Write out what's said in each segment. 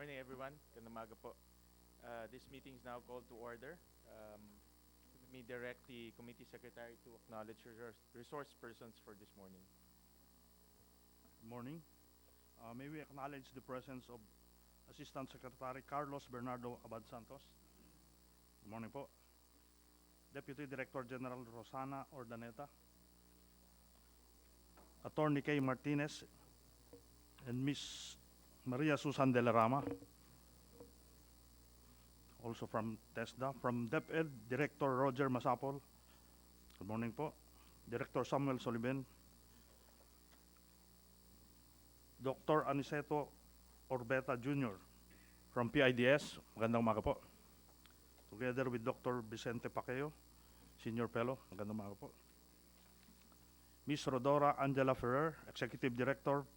Morning, everyone. Gandang umaga po. This meeting is now called to order. Let me direct the committee secretary to acknowledge resource persons for this morning. Good morning. May we acknowledge the presence of Assistant Secretary Carlos Bernardo Abad Santos. Good morning po. Deputy Director General Rosana Ordaneta. Attorney Kay Martinez and Miss Maria Susan de la Rama. Also from TESDA. From DepEd, Director Roger Masapol. Good morning po. Director Samuel Soliben. Dr. Aniceto Orbeta Jr. from PIDS. Magandang umaga po. Together with Dr. Vicente Paqueo, Senior Fellow. Magandang umaga po. Ms. Rodora Angela Ferrer, Executive Director,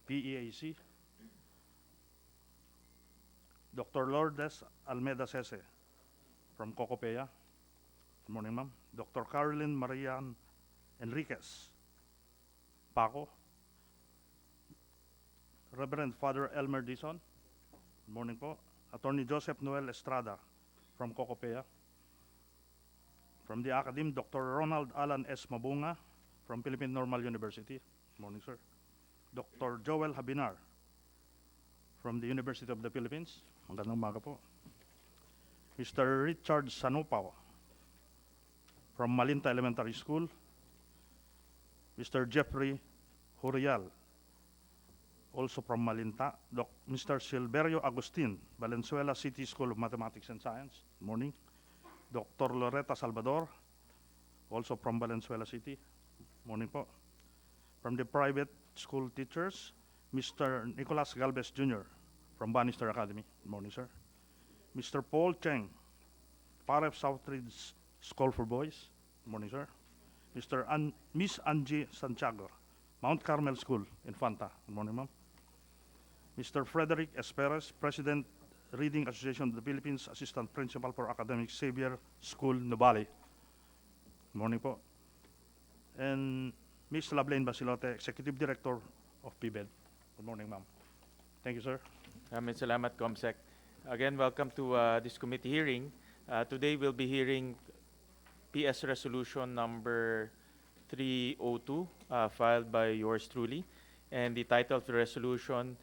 PEAC. Dr. Lourdes Almeda Sese from Cocopea. Good morning, ma'am. Dr. Caroline Marian Enriquez, Paco. Reverend Father Elmer Dison. Good morning po. Attorney Joseph Noel Estrada from Cocopea. From the Academy, Dr. Ronald Alan S. Mabunga from Philippine Normal University. Good morning, sir. Dr. Joel Habinar from the University of the Philippines. Magandang umaga po. Mr. Richard Sanupao from Malinta Elementary School. Mr. Jeffrey Hurial, also from Malinta. Mr. Silverio Agustin, Valenzuela City School of Mathematics and Science. Good morning. Dr. Loretta Salvador, also from Valenzuela City. Morning po. From the private school teachers, Mr. Nicolas Galvez Jr. from Bannister Academy. Good morning, sir. Mr. Paul Cheng, Paref Southridge School for Boys. Good morning, sir. Miss Angie Santiago, Mount Carmel School, Infanta. Good morning, ma'am. Mr. Frederick Esperes, President, Reading Association of the Philippines, Assistant Principal for Academic Xavier School, Nubali. Good morning po. And Ms. Lablaine Basilote, Executive Director of PBED. Good morning, ma'am. Thank you, sir. Maraming salamat, Comsec. Again, welcome to this committee hearing. Today we'll be hearing PS Resolution number 302, filed by yours truly. And the title of the resolution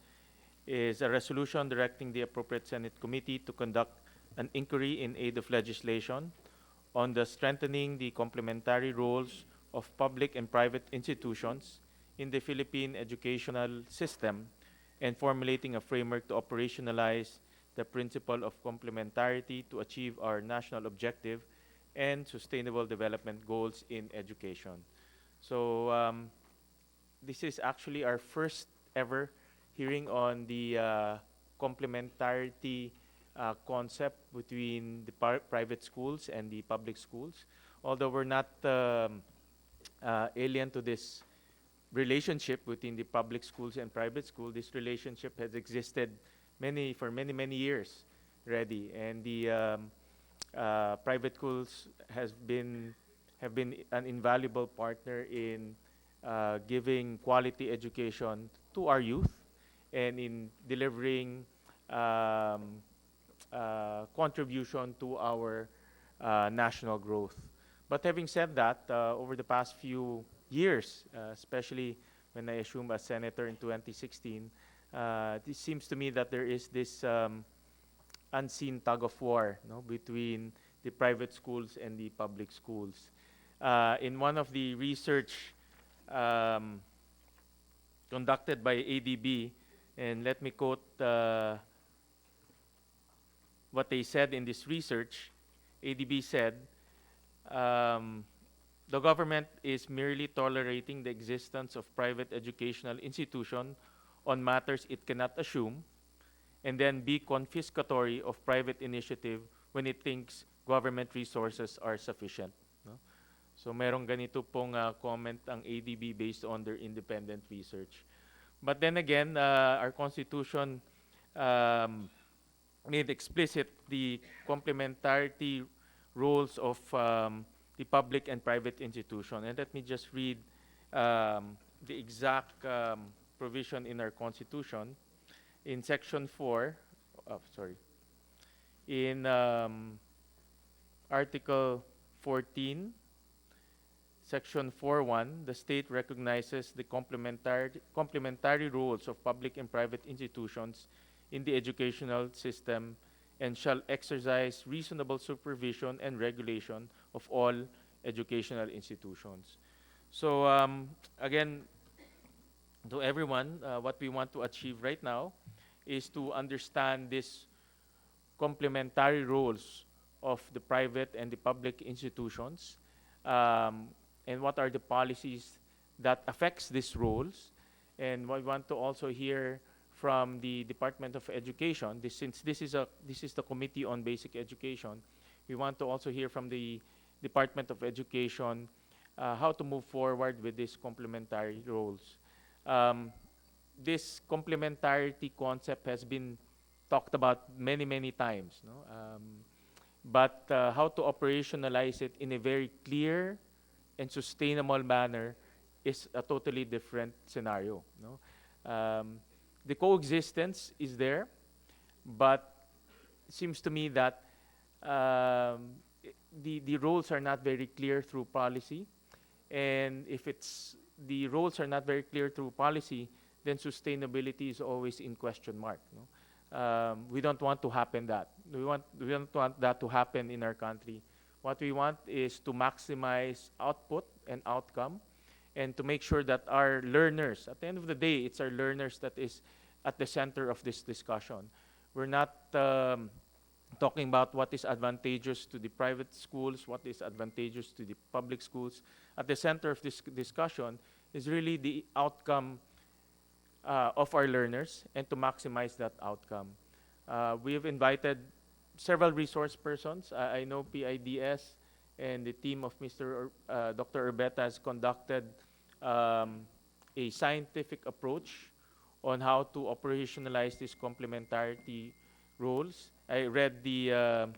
is a resolution directing the appropriate Senate committee to conduct an inquiry in aid of legislation on the strengthening the complementary roles of public and private institutions in the Philippine educational system and formulating a framework to operationalize the principle of complementarity to achieve our national objective and sustainable development goals in education. So this is actually our first ever hearing on the complementarity concept between the private schools and the public schools. Although we're not alien to this relationship between the public schools and private school, this relationship has existed for many years already, and the private schools have been an invaluable partner in giving quality education to our youth and in delivering contribution to our national growth. But having said that, over the past few years, especially when I assumed as senator in 2016, it seems to me that there is this unseen tug of war, no, between the private schools and the public schools. In one of the research conducted by ADB, and let me quote what they said in this research. ADB said, the government is merely tolerating the existence of private educational institution on matters it cannot assume, and then be confiscatory of private initiative when it thinks government resources are sufficient. No? So merong ganito pong comment ang ADB based on their independent research. But then again, our Constitution made explicit the complementarity roles of the public and private institution. And let me just read the exact provision in our Constitution. In Section 4, sorry, in Article 14, Section 4.1, the state recognizes the complementary roles of public and private institutions in the educational system and shall exercise reasonable supervision and regulation of all educational institutions. So again, to everyone, what we want to achieve right now is to understand these complementary roles of the private and the public institutions, um, and what are the policies that affects these roles. And we want to also hear from the Department of Education. Since this is the Committee on Basic Education, we want to also hear from the Department of Education how to move forward with these complementary roles. Um, this complementarity concept has been talked about many, many times, no? But how to operationalize it in a very clear and sustainable manner is a totally different scenario, no? The coexistence is there, but it seems to me that the roles are not very clear through policy. And if the roles are not very clear through policy, then sustainability is always in question mark, no? We don't want to happen that. We don't want that to happen in our country. What we want is to maximize output and outcome, and to make sure that our learners, at the end of the day, it's our learners that is at the center of this discussion. We're not talking about what is advantageous to the private schools, what is advantageous to the public schools. At the center of this discussion is really the outcome of our learners, and to maximize that outcome. We have invited several resource persons. I know PIDS and the team of Dr. Urbeta has conducted a scientific approach on how to operationalize these complementarity roles. I read the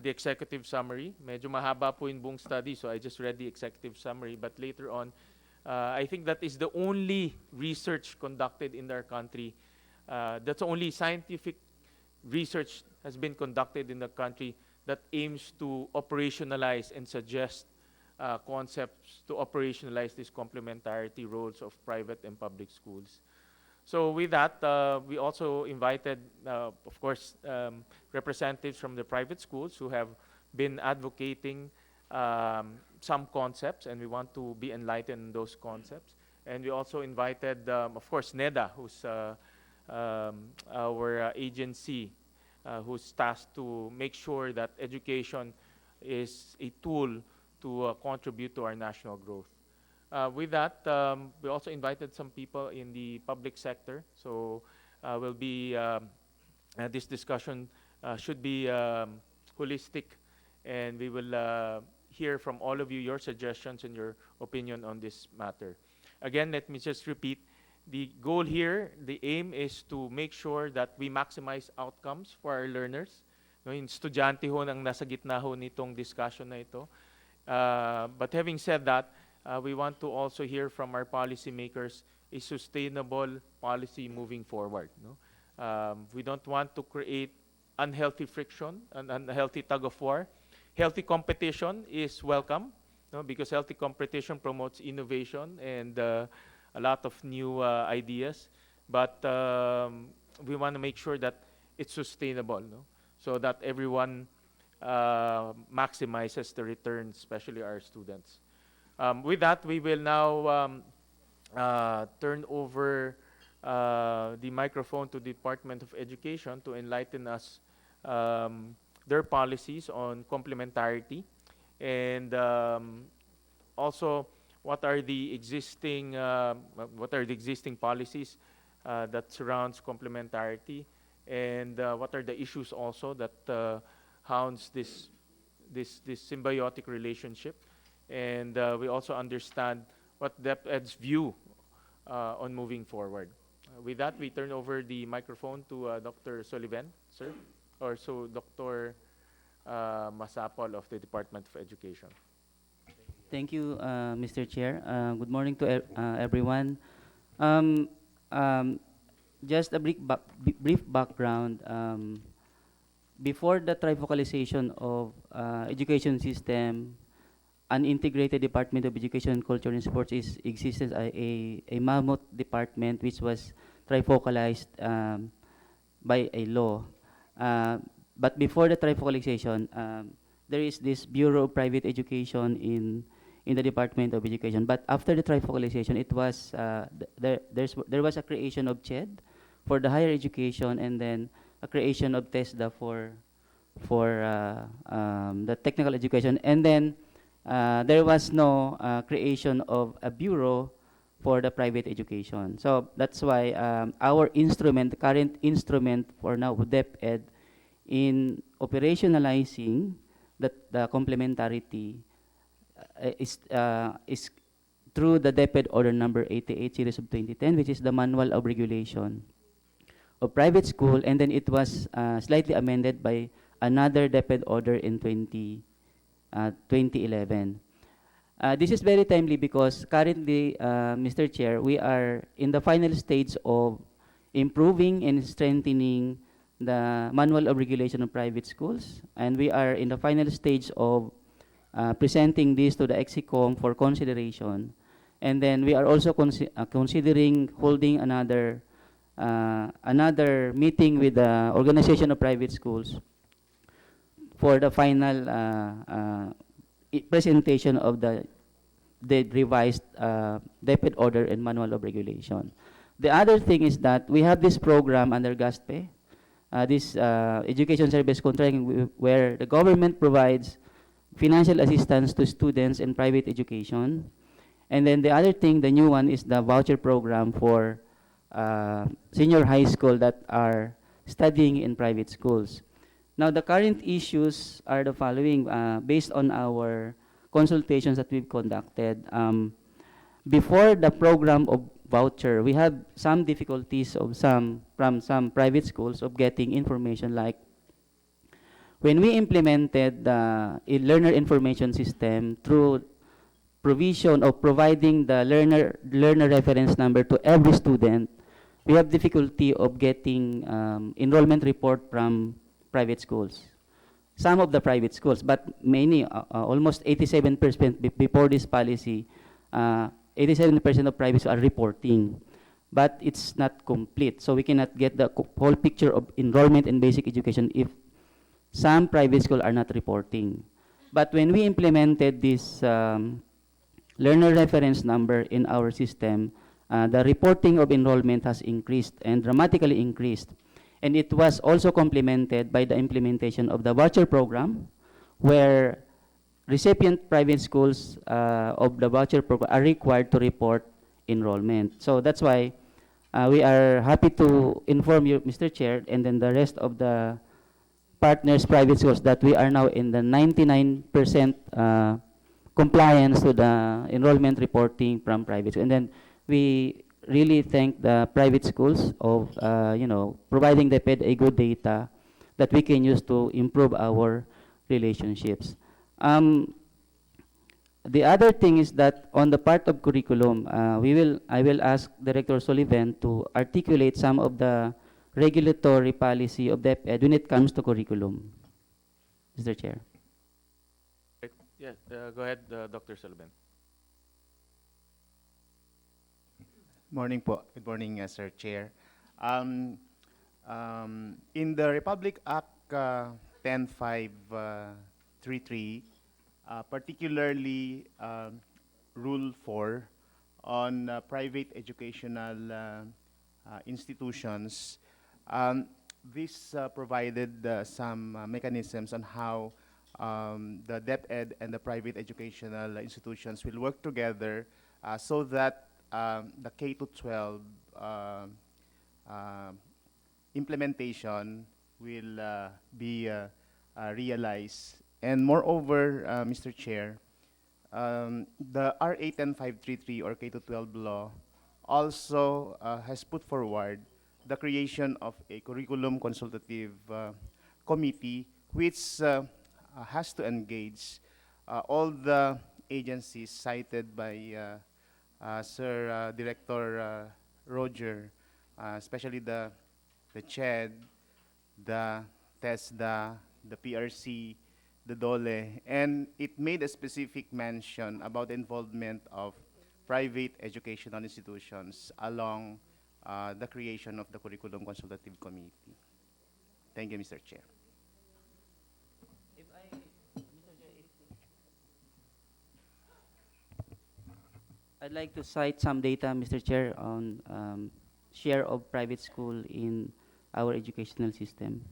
executive summary. Medyo mahaba po yung buong study, so I just read the executive summary. But later on, I think that is the only research conducted in our country. That's the only scientific research has been conducted in the country that aims to operationalize and suggest concepts to operationalize these complementarity roles of private and public schools. So with that, we also invited, of course, representatives from the private schools who have been advocating some concepts, and we want to be enlightened in those concepts. And we also invited, of course, NEDA, who's our agency who's tasked to make sure that education is a tool to contribute to our national growth. With that, we also invited some people in the public sector. So will be this discussion should be holistic, and we will hear from all of you your suggestions and your opinion on this matter. Again, let me just repeat. The goal here, the aim is to make sure that we maximize outcomes for our learners. No, yung estudyante ho nang nasa gitna ho nitong discussion na ito. But having said that, we want to also hear from our policymakers a sustainable policy moving forward. No? We don't want to create unhealthy friction, an unhealthy tug of war. Healthy competition is welcome, no? Because healthy competition promotes innovation and a lot of new ideas. But we want to make sure that it's sustainable, no? So that everyone maximizes the return, especially our students. With that, we will now turn over the microphone to the Department of Education to enlighten us their policies on complementarity, and also what are the existing policies that surrounds complementarity, and what are the issues also that hounds this symbiotic relationship. And we also understand what DepEd's view on moving forward. With that, we turn over the microphone to Dr. Sullivan, sir, or so Dr. Masapol of the Department of Education. Thank you, Mr. Chair. Good morning to everyone. Um, um, just a brief background. Before the trifocalization of education system, an integrated Department of Education, Culture, and Sports is existed a mammoth department which was trifocalized by a law. Uh, but before the trifocalization, there is this Bureau of Private Education in the Department of Education. But after the trifocalization, it was there was a creation of CHED for the higher education, and then a creation of TESDA for the technical education, and then there was no creation of a bureau for the private education. So that's why our instrument, the current instrument for now, DepEd, in operationalizing the complementarity is through the DepEd Order Number 88 Series of 2010, which is the Manual of Regulation of Private School, and then it was slightly amended by another DepEd order in 2011. This is very timely because currently, Mr. Chair, we are in the final stage of improving and strengthening the Manual of Regulation of Private Schools, and we are in the final stage of presenting this to the EXICOM for consideration. And then we are also considering holding another meeting with the Organization of Private Schools for the final presentation of the revised DepEd order and manual of regulation. The other thing is that we have this program under GASPE, this education service contract where the government provides financial assistance to students in private education. And then the other thing, the new one, is the voucher program for senior high school that are studying in private schools. Now, the current issues are the following, based on our consultations that we've conducted. Before the program of voucher, we have some difficulties from some private schools of getting information, like when we implemented the learner information system through provision of providing the learner reference number to every student, we have difficulty of getting enrollment report from private schools. Some of the private schools, but many, almost 87% before this policy, 87% of private schools are reporting. But it's not complete, so we cannot get the whole picture of enrollment in basic education if some private schools are not reporting. But when we implemented this learner reference number in our system, the reporting of enrollment has increased and dramatically increased. And it was also complemented by the implementation of the voucher program, where recipient private schools of the voucher program are required to report enrollment. So that's why we are happy to inform you, Mr. Chair, and then the rest of the partners private schools, that we are now in the 99% compliance to the enrollment reporting from private schools. And then we really thank the private schools of providing the DepEd a good data that we can use to improve our relationships. The other thing is that on the part of curriculum, I will ask Director Sullivan to articulate some of the regulatory policy of DepEd when it comes to curriculum. Mr. Chair. Right. Yeah, go ahead, Dr. Sullivan. Morning po. Good morning, Sir Chair. In the Republic Act 10533, particularly Rule 4 on private educational institutions, this provided some mechanisms on how the DepEd and the private educational institutions will work together so that the K to 12 implementation will be realized. And moreover, Mr. Chair, the RA 10533 or K to 12 law also has put forward the creation of a curriculum consultative committee which has to engage all the agencies cited by Sir Director Roger especially the CHED, the TESDA, the PRC, the DOLE, and it made a specific mention about the involvement of private educational institutions along the creation of the Curriculum Consultative Committee. Thank you, Mr. Chair. I'd like to cite some data, Mr. Chair, on share of private school in our educational system.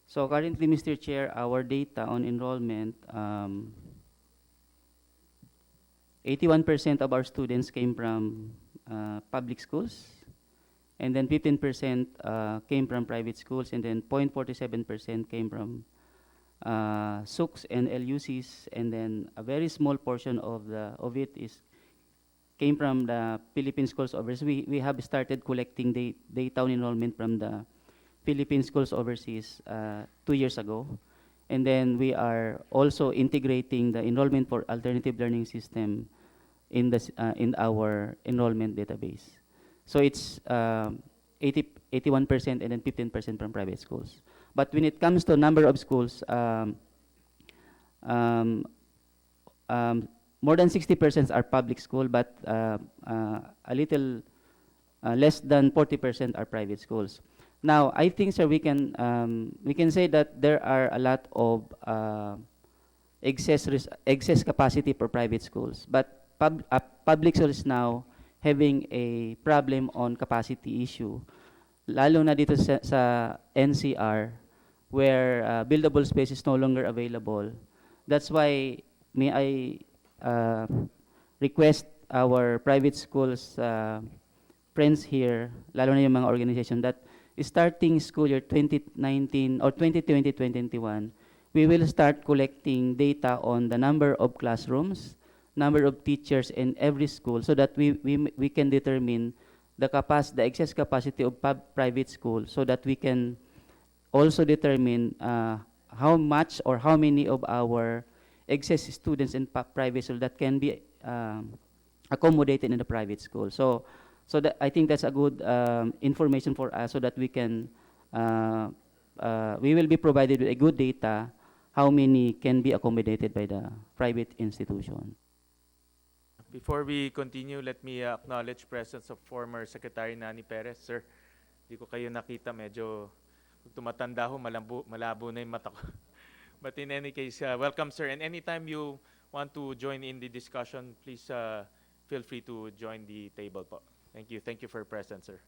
So currently, Mr. Chair, our data on enrollment, 81% of our students came from public schools, and then 15% came from private schools, and then 0.47% came from SUCs and LUCs, and then a very small portion of it is came from the Philippine schools overseas. We have started collecting data on enrollment from the Philippine schools overseas 2 years ago, and then we are also integrating the enrollment for alternative learning system in our enrollment database. So it's 81% and then 15% from private schools. But when it comes to number of schools, um, more than 60% are public school, but a little less than 40% are private schools. Now, I think, sir, we can say that there are a lot of excess capacity for private schools, but public schools now having a problem on capacity issue, lalo na dito sa NCR, where buildable space is no longer available. That's why may I request our private schools friends here, lalo na yung mga organization, that starting school year 2019 or 2020-2021, we will start collecting data on the number of classrooms, number of teachers in every school, so that we can determine the excess capacity of private school, so that we can also determine how much or how many of our excess students in private school that can be accommodated in the private school. So that I think that's a good information for us, so that we can we will be provided with a good data how many can be accommodated by the private institution. Before we continue, let me acknowledge presence of former Secretary Nani Perez. Sir, di ko kayo nakita, medyo tumatanda ho, malabo na yung mata ko. But in any case, welcome, sir. And anytime you want to join in the discussion, please feel free to join the table po. Thank you. Thank you for your presence, sir.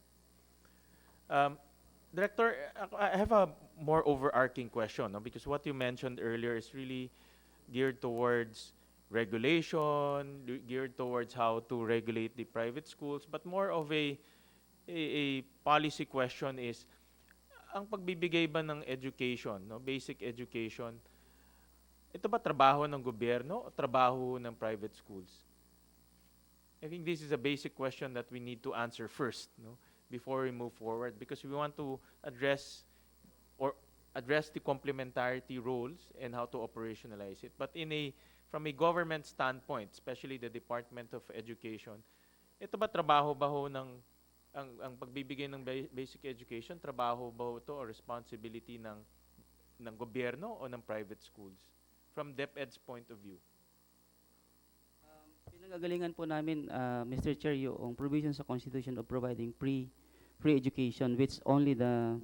Director, I have a more overarching question, no? Because what you mentioned earlier is really geared towards regulation, geared towards how to regulate the private schools, but more of a policy question is, ang pagbibigay ba ng education, no, basic education, ito ba trabaho ng gobyerno o trabaho ng private schools? I think this is a basic question that we need to answer first, no, before we move forward, because we want to address the complementarity roles and how to operationalize it. But from a government standpoint, especially the Department of Education, ito ba trabaho ba ho ang pagbibigay ng basic education, trabaho ba ho ito o responsibility ng gobyerno o ng private schools? From DepEd's point of view. Pinagagalingan po namin, Mr. Chair, yung provision sa Constitution of providing free education, which only the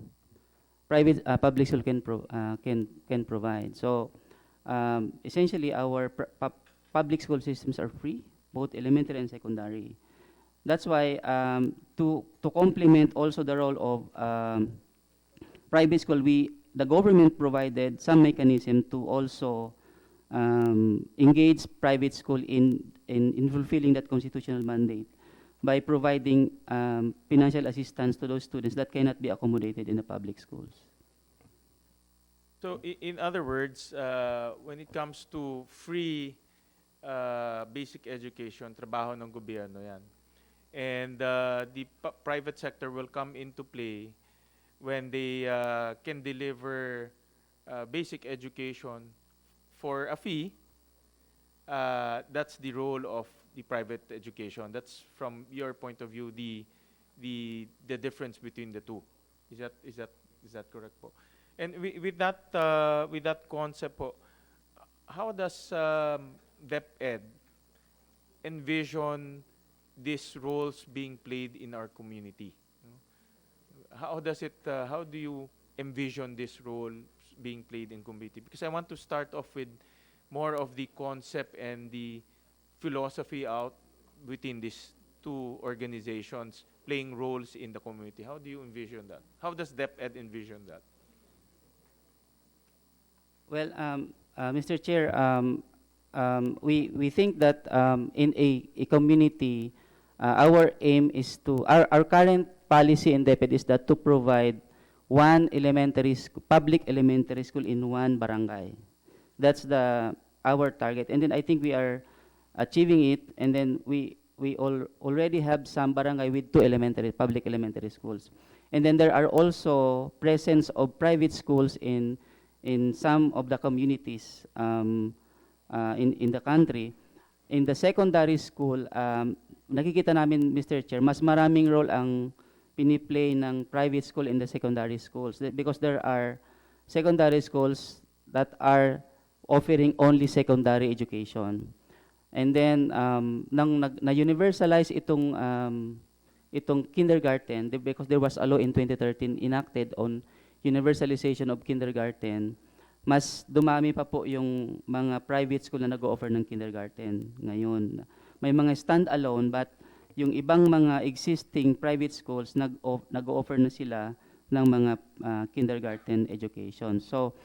private public school can provide. So essentially, our public school systems are free, both elementary and secondary. That's why to complement also the role of private school, the government provided some mechanism to also engage private school in fulfilling that constitutional mandate by providing financial assistance to those students that cannot be accommodated in the public schools. So in other words, when it comes to free basic education, trabaho ng gobyerno yan. And the private sector will come into play when they can deliver basic education for a fee. That's the role of the private education. That's from your point of view the difference between the two. Is that correct po? And with that concept po, how does DepEd envision these roles being played in our community? No? How do you envision this role being played in community? Because I want to start off with more of the concept and the philosophy out within these two organizations playing roles in the community. How do you envision that? How does DepEd envision that? Well, Mr. Chair, we think that in a community, our aim is to, our current policy in DepEd is that to provide one public elementary school in one barangay. That's our target. And then I think we are achieving it, and then we already have some barangay with two public elementary schools. And then there are also presence of private schools in some of the communities in the country. In the secondary school, nakikita namin, Mr. Chair, mas maraming role ang piniplay ng private school in the secondary schools because there are secondary schools that are offering only secondary education. And then, nang na-universalize itong kindergarten, because there was a law in 2013 enacted on universalization of kindergarten, mas dumami pa po yung mga private school na nag-o-offer ng kindergarten ngayon. May mga stand-alone, but yung ibang mga existing private schools, nag-o-offer na sila ng mga kindergarten education. So,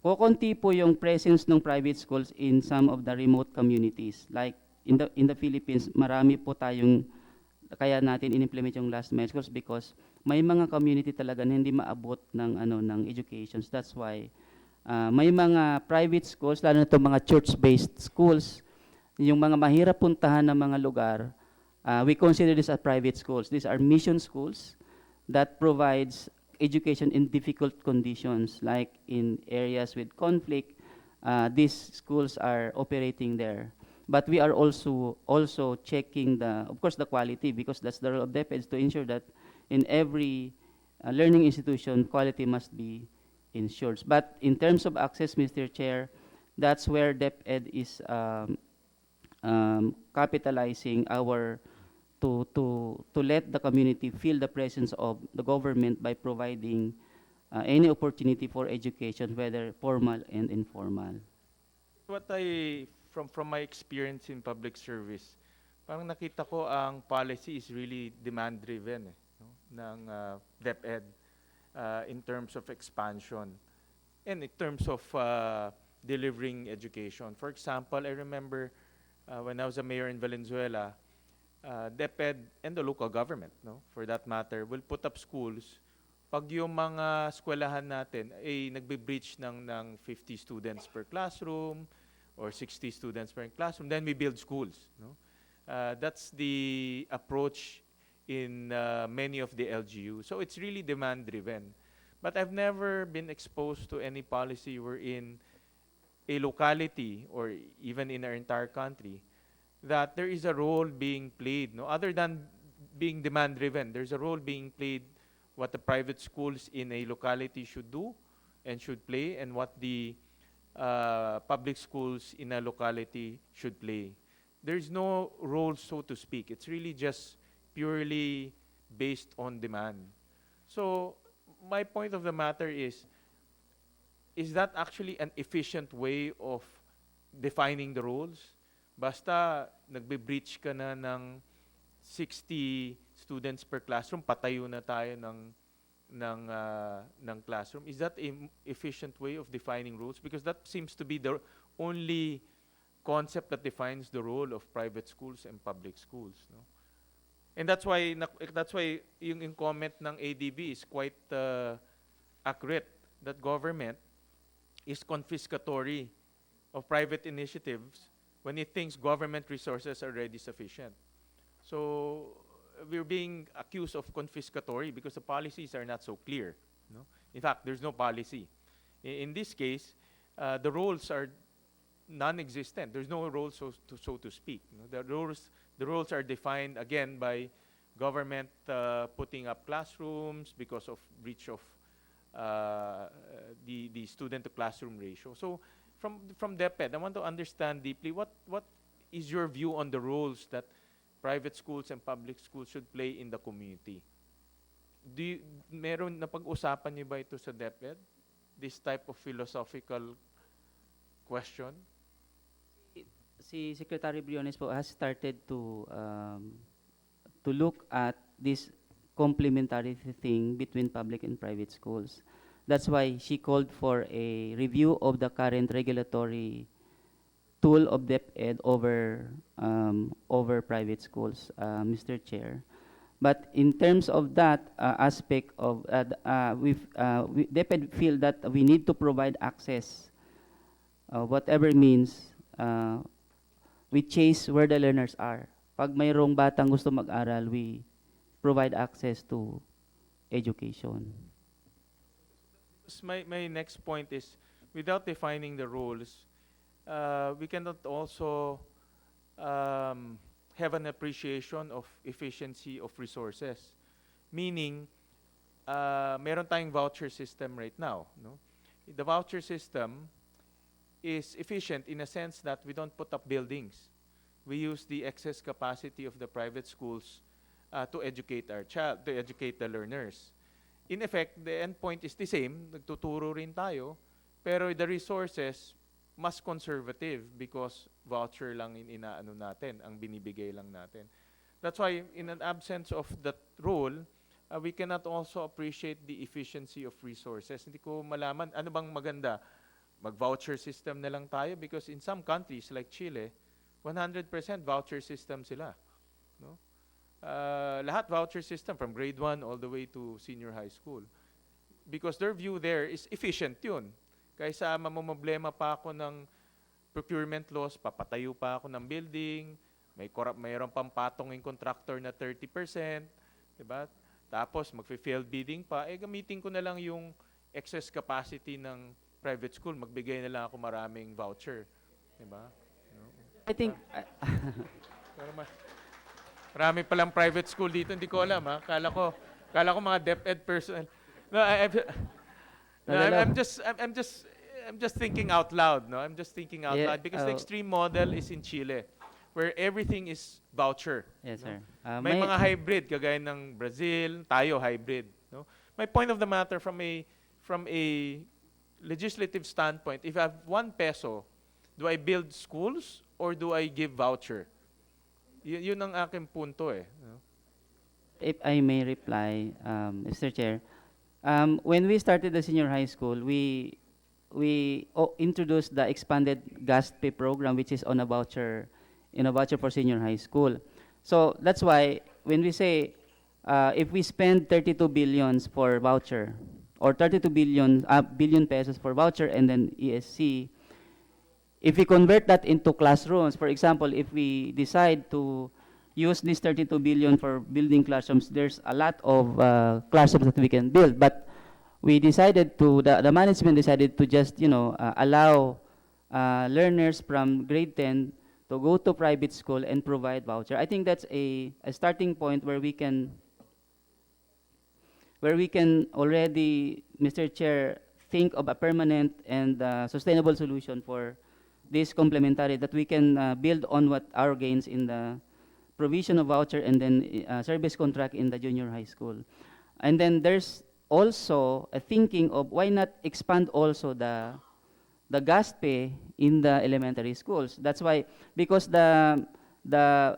kukunti po yung presence ng private schools in some of the remote communities. Like in the Philippines, marami po tayong, kaya natin in-implement yung last mile schools because may mga community talaga na hindi maabot ng education. That's why may mga private schools, lalo na itong mga church-based schools, yung mga mahirap puntahan ng mga lugar, we consider this as private schools. These are mission schools that provides education in difficult conditions, like in areas with conflict. These schools are operating there. But we are also checking of course, the quality, because that's the role of DepEd, to ensure that in every learning institution, quality must be ensured. But in terms of access, Mr. Chair, that's where DepEd is capitalizing to let the community feel the presence of the government by providing any opportunity for education, whether formal and informal. From my experience in public service, parang nakita ko ang policy is really demand driven no? Ng DepEd in terms of expansion and in terms of delivering education. For example, I remember when I was a mayor in Valenzuela, DepEd and the local government, no, for that matter, will put up schools. Pag yung mga eskwelahan natin ay nagbe-breach ng 50 students per classroom or 60 students per classroom, then we build schools. No? That's the approach in many of the LGU. So it's really demand-driven. But I've never been exposed to any policy wherein a locality or even in our entire country that there is a role being played, no, other than being demand driven. There's a role being played what the private schools in a locality should do and should play, and what the public schools in a locality should play. There's no role, so to speak. It's really just purely based on demand. So my point of the matter is that actually an efficient way of defining the roles? Basta nagbe-breach ka na ng 60 students per classroom, patayo na tayo ng classroom. Is that an efficient way of defining roles? Because that seems to be the only concept that defines the role of private schools and public schools. No? And that's why yung comment ng ADB is quite accurate, that government is confiscatory of private initiatives when it thinks government resources are already sufficient. So we're being accused of confiscatory because the policies are not so clear. No? In fact, there's no policy. In this case, the roles are non-existent. There's no role, so to speak. No? The roles are defined again by government putting up classrooms because of breach of the student to classroom ratio. So from DepEd, I want to understand deeply what is your view on the roles that private schools and public schools should play in the community. Meron na pag-usapan niyo ba ito sa DepEd? This type of philosophical question? Si Secretary Briones po has started to look at this complementary thing between public and private schools. That's why she called for a review of the current regulatory tool of DepEd over private schools, Mr. Chair. But in terms of that aspect of, DepEd feel that we need to provide access, whatever means, we chase where the learners are. Pag mayroong batang gusto mag-aral, we provide access to education. My next point is, without defining the roles, we cannot also have an appreciation of efficiency of resources. Meaning, meron tayong voucher system right now. No? The voucher system is efficient in a sense that we don't put up buildings. We use the excess capacity of the private schools to educate our child, to educate the learners. In effect, the end point is the same, nagtuturo rin tayo, pero the resources mas conservative because voucher lang inaano natin, ang binibigay lang natin. That's why in an absence of that role, we cannot also appreciate the efficiency of resources. Hindi ko malaman, ano bang maganda? Mag-voucher system na lang tayo because in some countries like Chile, 100% voucher system sila. No? Lahat voucher system from grade 1 all the way to senior high school. Because their view there is efficient yun. Kaysa mamomblema pa ako ng procurement laws, papatayo pa ako ng building, mayroon pang patonging contractor na 30%, diba? Tapos magfi-failed bidding pa, gamitin ko na lang yung excess capacity ng private school, magbigay na lang ako maraming voucher. Diba? No? I think, Pero marami palang private school dito, hindi ko alam ha. Kala ko mga DepEd personnel. No, I'm just thinking out loud, no? I'm just thinking out Yeah, loud because the extreme model is in Chile where everything is voucher. yes, no? sir. May mga hybrid kagaya ng Brazil, tayo hybrid, no? My point of the matter from a legislative standpoint, if I have 1 peso, do I build schools or do I give voucher? Yun ang aking punto eh. No? If I may reply, Mr. Chair, when we started the senior high school, we introduced the expanded GASP program, which is on a voucher for senior high school. So that's why when we say if we spend 32 billions for voucher or 32 billion pesos for voucher and then ESC, if we convert that into classrooms, for example, if we decide to use this 32 billion for building classrooms, there's a lot of classrooms that we can build. But we decided to, the management decided to just, allow learners from grade 10 to go to private school and provide voucher. I think that's a starting point where we can already, Mr. Chair, think of a permanent and sustainable solution for this complementary that we can build on what our gains in the provision of voucher and then service contract in the junior high school. And then there's also a thinking of why not expand also the GASPE in the elementary schools. That's why, because the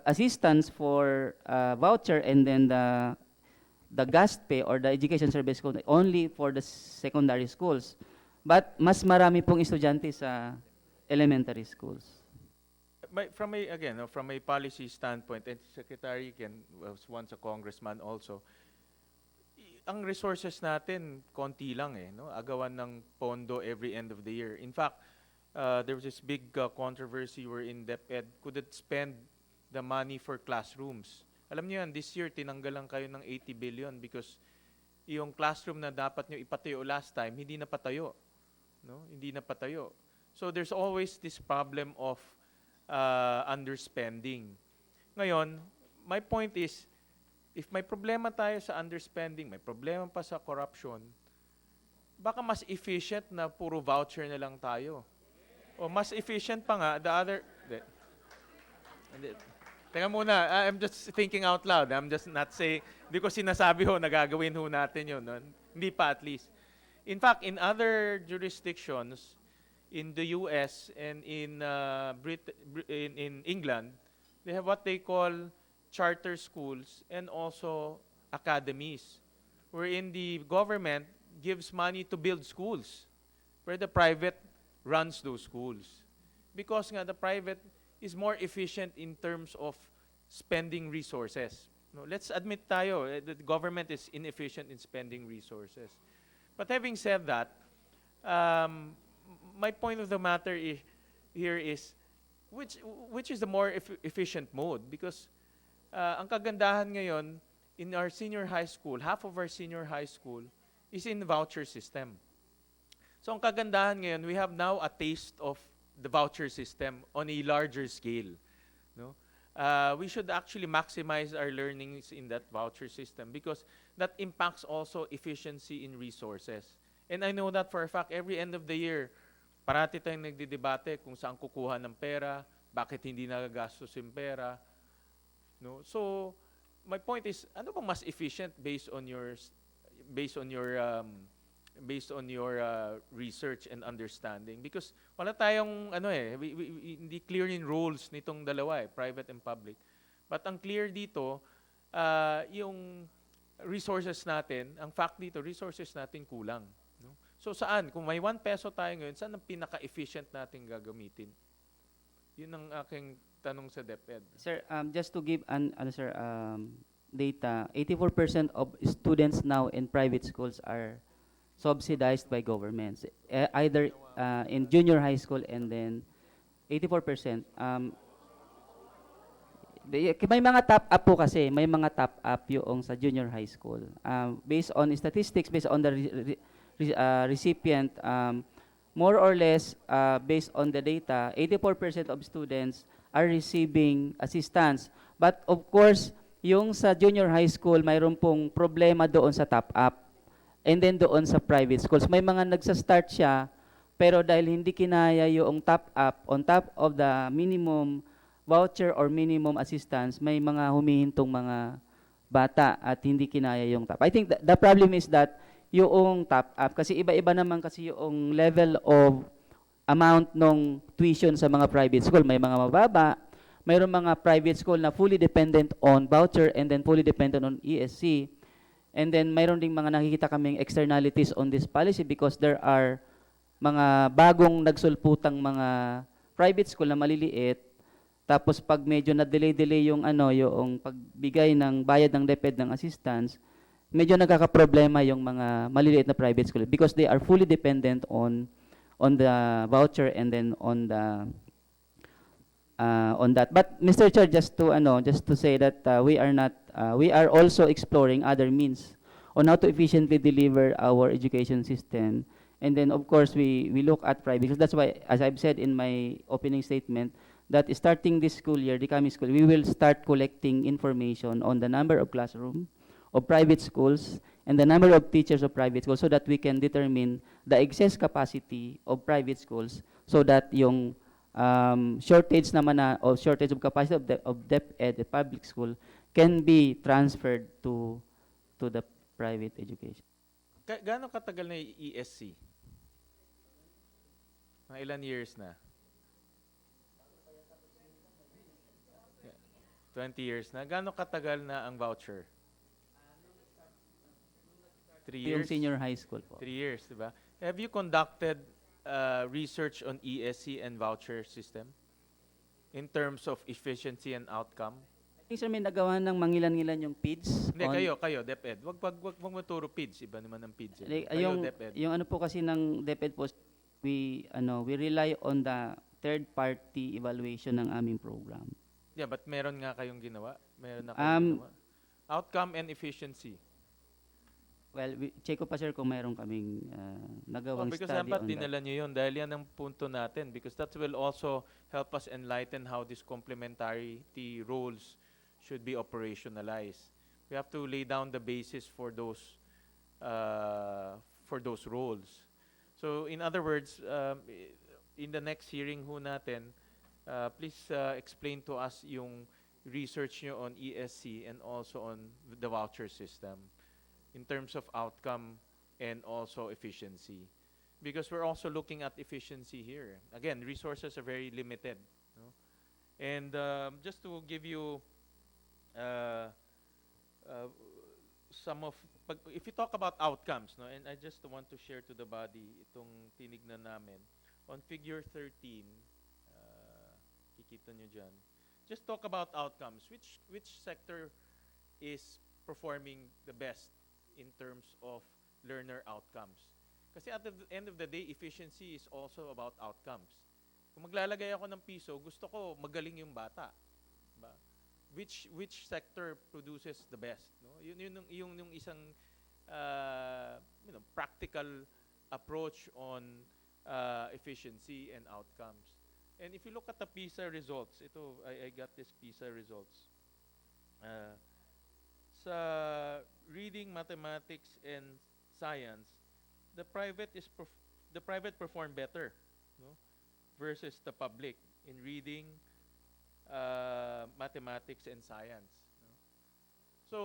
assistance for voucher and then the GASPE or the education service code only for the secondary schools. But mas marami pong estudyante sa elementary schools. From a policy standpoint, and Secretary was once a congressman also, ang resources natin, konti lang no? Agawan ng pondo every end of the year. In fact, there was this big controversy wherein DepEd couldn't spend the money for classrooms. Alam niyo yan, this year, tinanggal lang kayo ng 80 billion because yung classroom na dapat nyo ipatayo last time, hindi na patayo. No? Hindi na patayo. So there's always this problem of underspending. Ngayon, my point is, if may problema tayo sa underspending, may problema pa sa corruption, baka mas efficient na puro voucher na lang tayo. O mas efficient pa nga, the other... Hindi. Teka muna, I'm just thinking out loud. I'm just not saying, hindi ko sinasabi ho, nagagawin ho natin yun. No? Hindi pa at least. In fact, in other jurisdictions, in the US and in in England, they have what they call charter schools and also academies, wherein the government gives money to build schools, where the private runs those schools. Because nga the private is more efficient in terms of spending resources. No, let's admit tayo, the government is inefficient in spending resources. But having said that, my point of the matter here is which is the more efficient mode, because ang kagandahan ngayon in our senior high school, half of our senior high school is in the voucher system. So ang kagandahan ngayon, we have now a taste of the voucher system on a larger scale. No? We should actually maximize our learnings in that voucher system because that impacts also efficiency in resources. And I know that for a fact, every end of the year, parati tayong nagdidebate kung saan kukuha ng pera, bakit hindi nagagastos yung pera. No? So, my point is, ano bang mas efficient based on your research and understanding? Because wala tayong hindi clear in roles nitong dalawa private and public. But ang clear dito, yung resources natin, ang fact dito, resources natin kulang. No? So saan? Kung may 1 peso tayo ngayon, saan ang pinaka-efficient natin gagamitin? Yun ang aking tanong sa DepEd. Sir, just to give data, 84% of students now in private schools are subsidized by governments, either in junior high school and then 84%. May mga top up po kasi, may mga top up yung sa junior high school. Based on statistics, based on the recipient, more or less, based on the data, 84% of students are receiving assistance. But of course, yung sa junior high school, mayroon pong problema doon sa top up. And then doon sa private schools, may mga nagsa-start siya, pero dahil hindi kinaya yung top up, on top of the minimum voucher or minimum assistance, may mga humihintong mga bata at hindi kinaya yung top. I think the problem is that yung top up, kasi iba-iba naman kasi yung level of amount ng tuition sa mga private school. May mga mababa, mayroon mga private school na fully dependent on voucher and then fully dependent on ESC. And then mayroon ding mga nakikita kaming externalities on this policy because there are mga bagong nagsulputang mga private school na maliliit. Tapos pag medyo na-delay yung yung pagbigay ng bayad ng DepEd ng assistance, medyo nagkakaproblema yung mga maliliit na private school because they are fully dependent on the voucher and then on the on that. But Mr. Chair, just to say that we are also exploring other means on how to efficiently deliver our education system. And then of course we look at private, because that's why, as I've said in my opening statement, that starting this school year, the coming school, we will start collecting information on the number of classrooms of private schools and the number of teachers of private schools so that we can determine the excess capacity of private schools so that yung shortage naman or shortage of capacity of DepEd, the public school, can be transferred to the private education. Gaano katagal na yung ESC? Mga ilan years na? 20 years na. Gaano katagal na ang voucher? 3 Yung years? senior high school po. 3 years, di ba? Have you conducted research on ESC and voucher system in terms of efficiency and outcome? I think, sir, may nagawa ng mangilan-ngilan yung PIDS. Hindi, kayo, DepEd. Wag mo turo PIDS. Iba naman ang PIDS. Kayo, DepEd. Yung ano po kasi ng DepEd po, we rely on the third party evaluation ng aming program. Yeah, but meron nga kayong ginawa? Meron na kayong ginawa? Outcome and efficiency. Well, check ko pa sir kung mayroon kaming Oh, nagawang because study dapat on that. dinala nyo yun dahil yan ang punto natin because that will also help us enlighten how these complementarity roles should be operationalized. We have to lay down the basis for those roles. So in other words, in the next hearing ho natin, please explain to us yung research nyo on ESC and also on the voucher system in terms of outcome and also efficiency. Because we're also looking at efficiency here. Again, resources are very limited. No? And just to give you uh, uh, some of, if you talk about outcomes, no, and I just want to share to the body itong tinignan namin. On figure 13, kikita nyo dyan, just talk about outcomes. Which sector is performing the best in terms of learner outcomes? Kasi at the end of the day, efficiency is also about outcomes. Kung maglalagay ako ng piso, gusto ko magaling yung bata. Diba? Which sector produces the best? No? Yung isang practical approach on efficiency and outcomes. And if you look at the PISA results, I got this PISA results. Sa reading, mathematics, and science, the private perform better, no, versus the public in reading, mathematics, and science. No? So,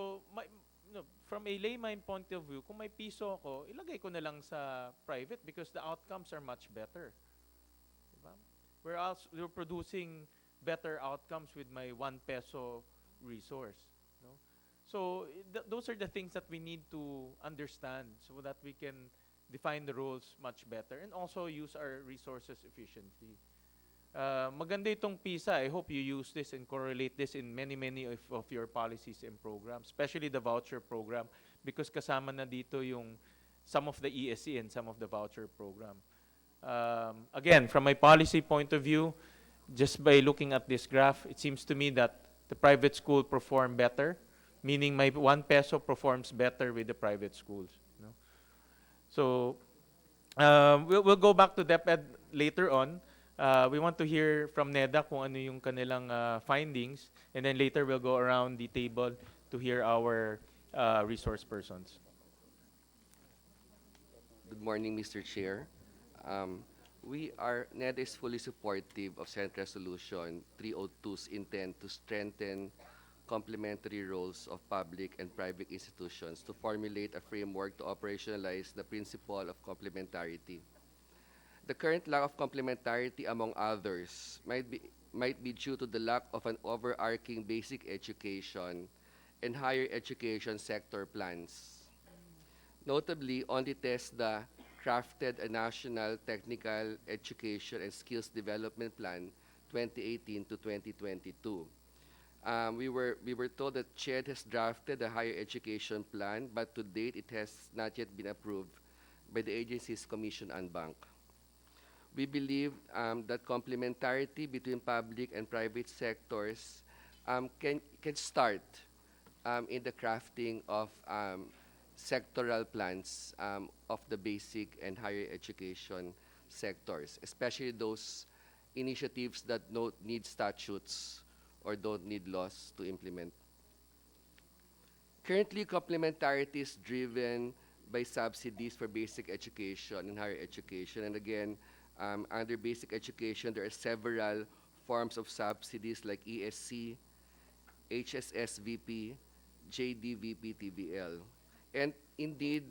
from a layman point of view, kung may piso ako, ilagay ko na lang sa private because the outcomes are much better. Diba? Whereas we're producing better outcomes with my 1 peso resource. No? So those are the things that we need to understand so that we can define the roles much better and also use our resources efficiently. Maganda itong PISA. I hope you use this and correlate this in many of your policies and programs, especially the voucher program because kasama na dito yung some of the ESC and some of the voucher program. Again, from my policy point of view, just by looking at this graph, it seems to me that the private school perform better, meaning my 1 peso performs better with the private schools. No? So we'll go back to DepEd later on. We want to hear from NEDA kung ano yung kanilang findings, and then later we'll go around the table to hear our resource persons. Good morning, Mr. Chair. NEDA is fully supportive of Senate Resolution 302's intent to strengthen complementary roles of public and private institutions to formulate a framework to operationalize the principle of complementarity. The current lack of complementarity, among others, might be due to the lack of an overarching basic education and higher education sector plans. Notably, only TESDA crafted a National Technical Education and Skills Development Plan 2018 to 2022. We were told that CHED has drafted a higher education plan, but to date it has not yet been approved by the agency's Commission on Bank. We believe that complementarity between public and private sectors can start in the crafting of sectoral plans of the basic and higher education sectors, especially those initiatives that don't need statutes or don't need laws to implement. Currently, complementarity is driven by subsidies for basic education and higher education. And again, under basic education, there are several forms of subsidies like ESC, HSSVP, JDVP, TVL. And indeed,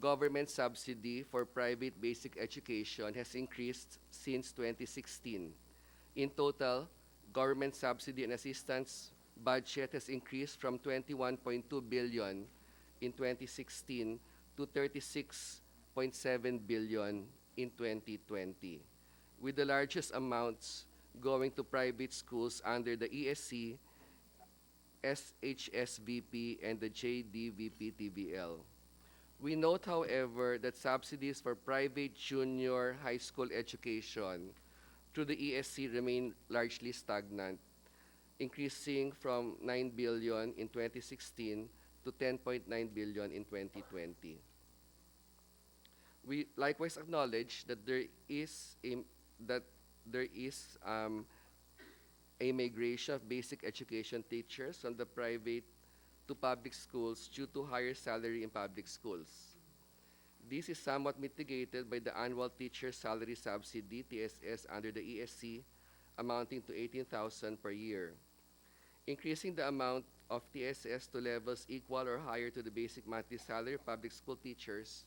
government subsidy for private basic education has increased since 2016. In total, government subsidy and assistance budget has increased from 21.2 billion in 2016 to 36.7 billion in 2020, with the largest amounts going to private schools under the ESC, SHSVP, and the JDVP-TVL. We note, however, that subsidies for private junior high school education through the ESC remain largely stagnant, increasing from 9 billion in 2016 to to 10.9 billion in 2020. We likewise acknowledge that that there is a migration of basic education teachers from the private to public schools due to higher salary in public schools. This is somewhat mitigated by the annual teacher salary subsidy (TSS) under the ESC, amounting to 18,000 per year. Increasing the amount of TSS to levels equal or higher to the basic monthly salary of public school teachers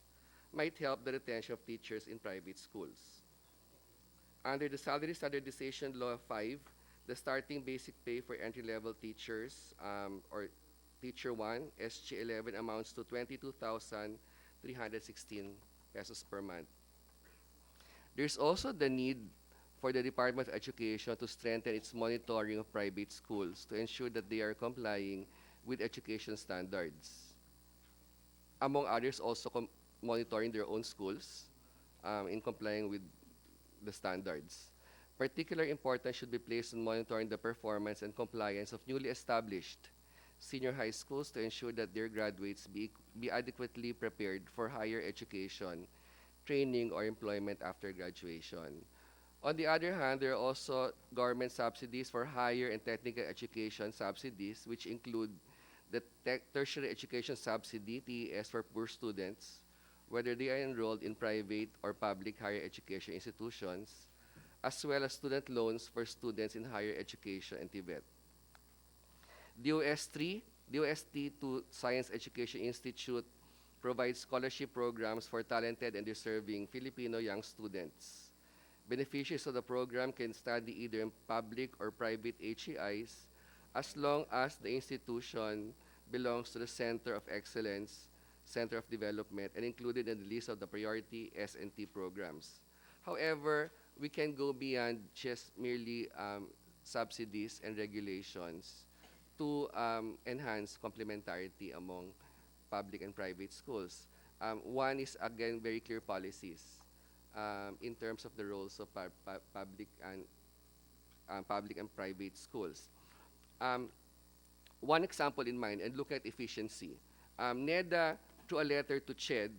might help the retention of teachers in private schools. Under the Salary Standardization Law 5, the starting basic pay for entry-level teachers, or Teacher 1, SG 11, amounts to 22,316 pesos per month. There's also the need for the Department of Education to strengthen its monitoring of private schools to ensure that they are complying with education standards. Among others, also monitoring their own schools in complying with the standards. Particular importance should be placed on monitoring the performance and compliance of newly established senior high schools to ensure that their graduates be adequately prepared for higher education, training, or employment after graduation. On the other hand, there are also government subsidies for higher and technical education subsidies, which include the tertiary education subsidy, TES, for poor students, whether they are enrolled in private or public higher education institutions, as well as student loans for students in higher education and Tibet. DOS-3, DOST2 Science Education Institute provides scholarship programs for talented and deserving Filipino young students. Beneficiaries of the program can study either in public or private HEIs as long as the institution belongs to the Center of Excellence, Center of Development, and included in the list of the priority S&T programs. However, we can go beyond just merely subsidies and regulations to enhance complementarity among public and private schools. One is, again, very clear policies in terms of the roles of public and private schools. One example in mind, and look at efficiency. NEDA, through a letter to CHED,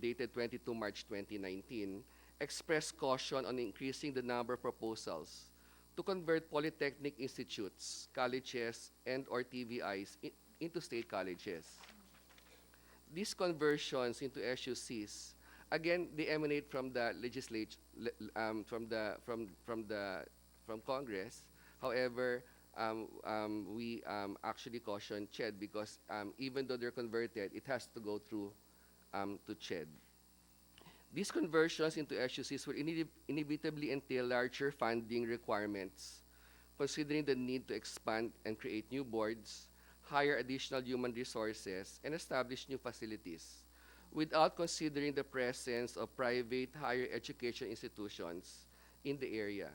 dated 22 March 2019, expressed caution on increasing the number of proposals to convert polytechnic institutes, colleges, and/or TVIs into state colleges. These conversions into SUCs, again, they emanate from the legislature, from Congress. However, we actually caution CHED because even though they're converted, it has to go through to CHED. These conversions into SUCs will inevitably entail larger funding requirements, considering the need to expand and create new boards, hire additional human resources, and establish new facilities, without considering the presence of private higher education institutions in the area.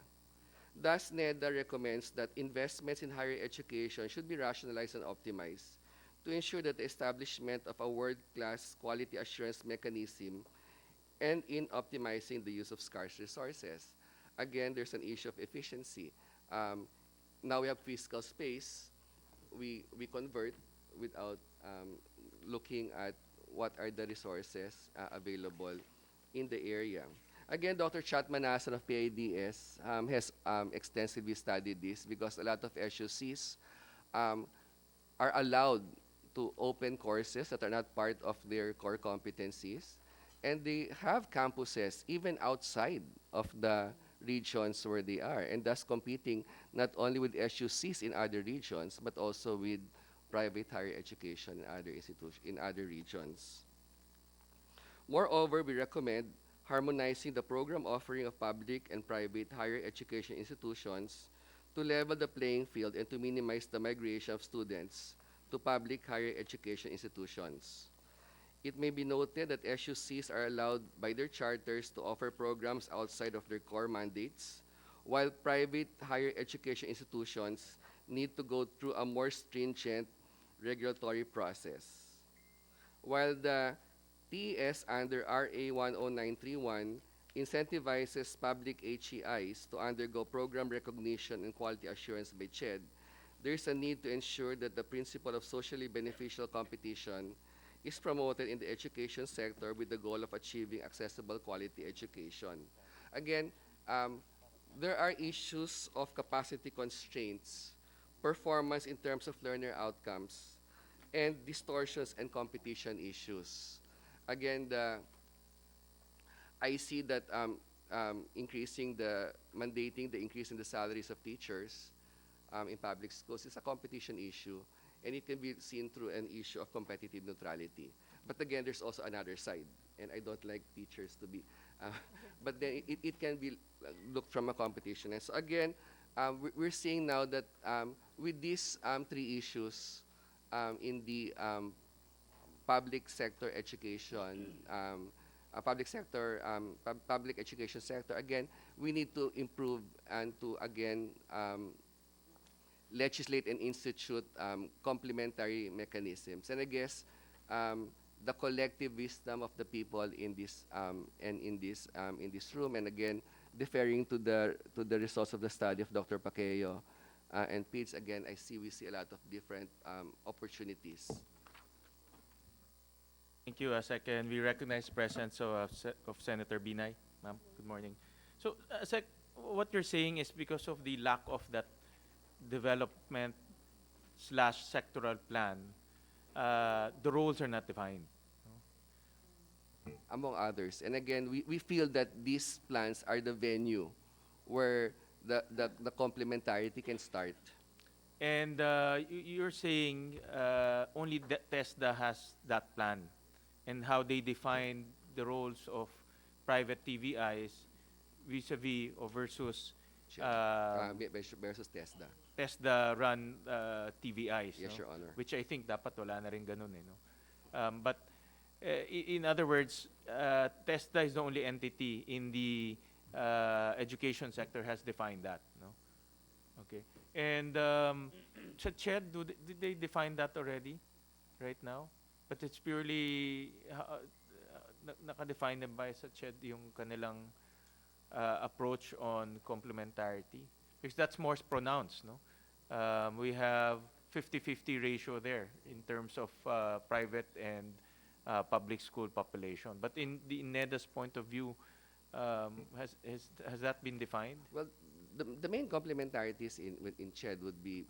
Thus, NEDA recommends that investments in higher education should be rationalized and optimized to ensure that the establishment of a world-class quality assurance mechanism and in optimizing the use of scarce resources. Again, there's an issue of efficiency. Now we have fiscal space. We convert without looking at what are the resources available in the area. Again, Dr. Chat Manasan of PIDS has extensively studied this because a lot of SUCs are allowed to open courses that are not part of their core competencies, and they have campuses even outside of the regions where they are, and thus competing not only with SUCs in other regions, but also with private higher education in other institutions in other regions. Moreover, we recommend harmonizing the program offering of public and private higher education institutions to level the playing field and to minimize the migration of students to public higher education institutions. It may be noted that SUCs are allowed by their charters to offer programs outside of their core mandates, while private higher education institutions need to go through a more stringent regulatory process. While the TES under RA 10931 incentivizes public HEIs to undergo program recognition and quality assurance by CHED, there is a need to ensure that the principle of socially beneficial competition is promoted in the education sector with the goal of achieving accessible quality education. Again, um, there are issues of capacity constraints, performance in terms of learner outcomes, and distortions and competition issues. Again, I see that mandating the increase in the salaries of teachers in public schools is a competition issue, and it can be seen through an issue of competitive neutrality. But again, there's also another side, and I don't like teachers to be, uh, but then it can be looked from a competition. And so again, we're seeing now that with these three issues in the public sector education, public education sector, again, we need to improve and to again legislate and institute complementary mechanisms. And I guess the collective wisdom of the people in this and in this room, and again deferring to the results of the study of Dr. Paqueo and Pitts, again, we see a lot of different opportunities. Thank you, Sec. And we recognize presence of Senator Binay. Ma'am, good morning. So, Sec, what you're saying is because of the lack of that development slash sectoral plan, the roles are not defined. Among others. And again, we feel that these plans are the venue where the complementarity can start. And you're saying only TESDA has that plan, and how they define the roles of private TVIs vis-a-vis or versus Versus TESDA. TESDA-run TVIs. Yes, No? Your Honor. Which I think dapat wala na rin ganun, no? But in other words, TESDA is the only entity in the education sector has defined that, no? Okay. And sa CHED, did they define that already, right now? But it's purely naka-define na ba sa CHED yung kanilang approach on complementarity? Because that's more pronounced, no? We have 50-50 ratio there in terms of private and public school population. But in the NEDA's point of view, has that been defined? Well, the main complementarities in CHED would be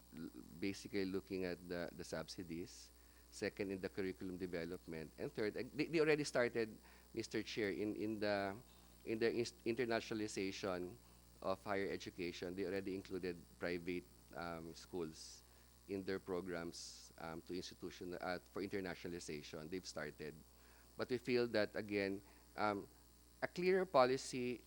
basically looking at the subsidies, second in the curriculum development, and third, they already started, Mr. Chair, in the internationalization of higher education. They already included private schools in their programs for internationalization. They've started, but we feel that again, a clearer policy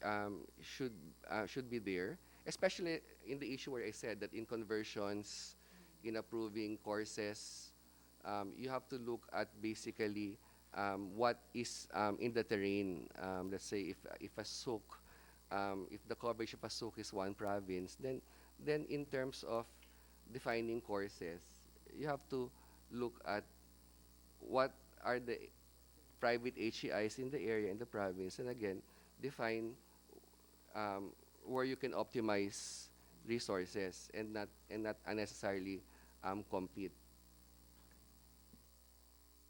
should be there, especially in the issue where I said that in conversions, in approving courses, you have to look at basically what is in the terrain. Let's say if a SOC, if the coverage of a SOC is one province, then in terms of defining courses, you have to look at what are the private HEIs in the area, in the province, and again, define where you can optimize resources and not unnecessarily compete.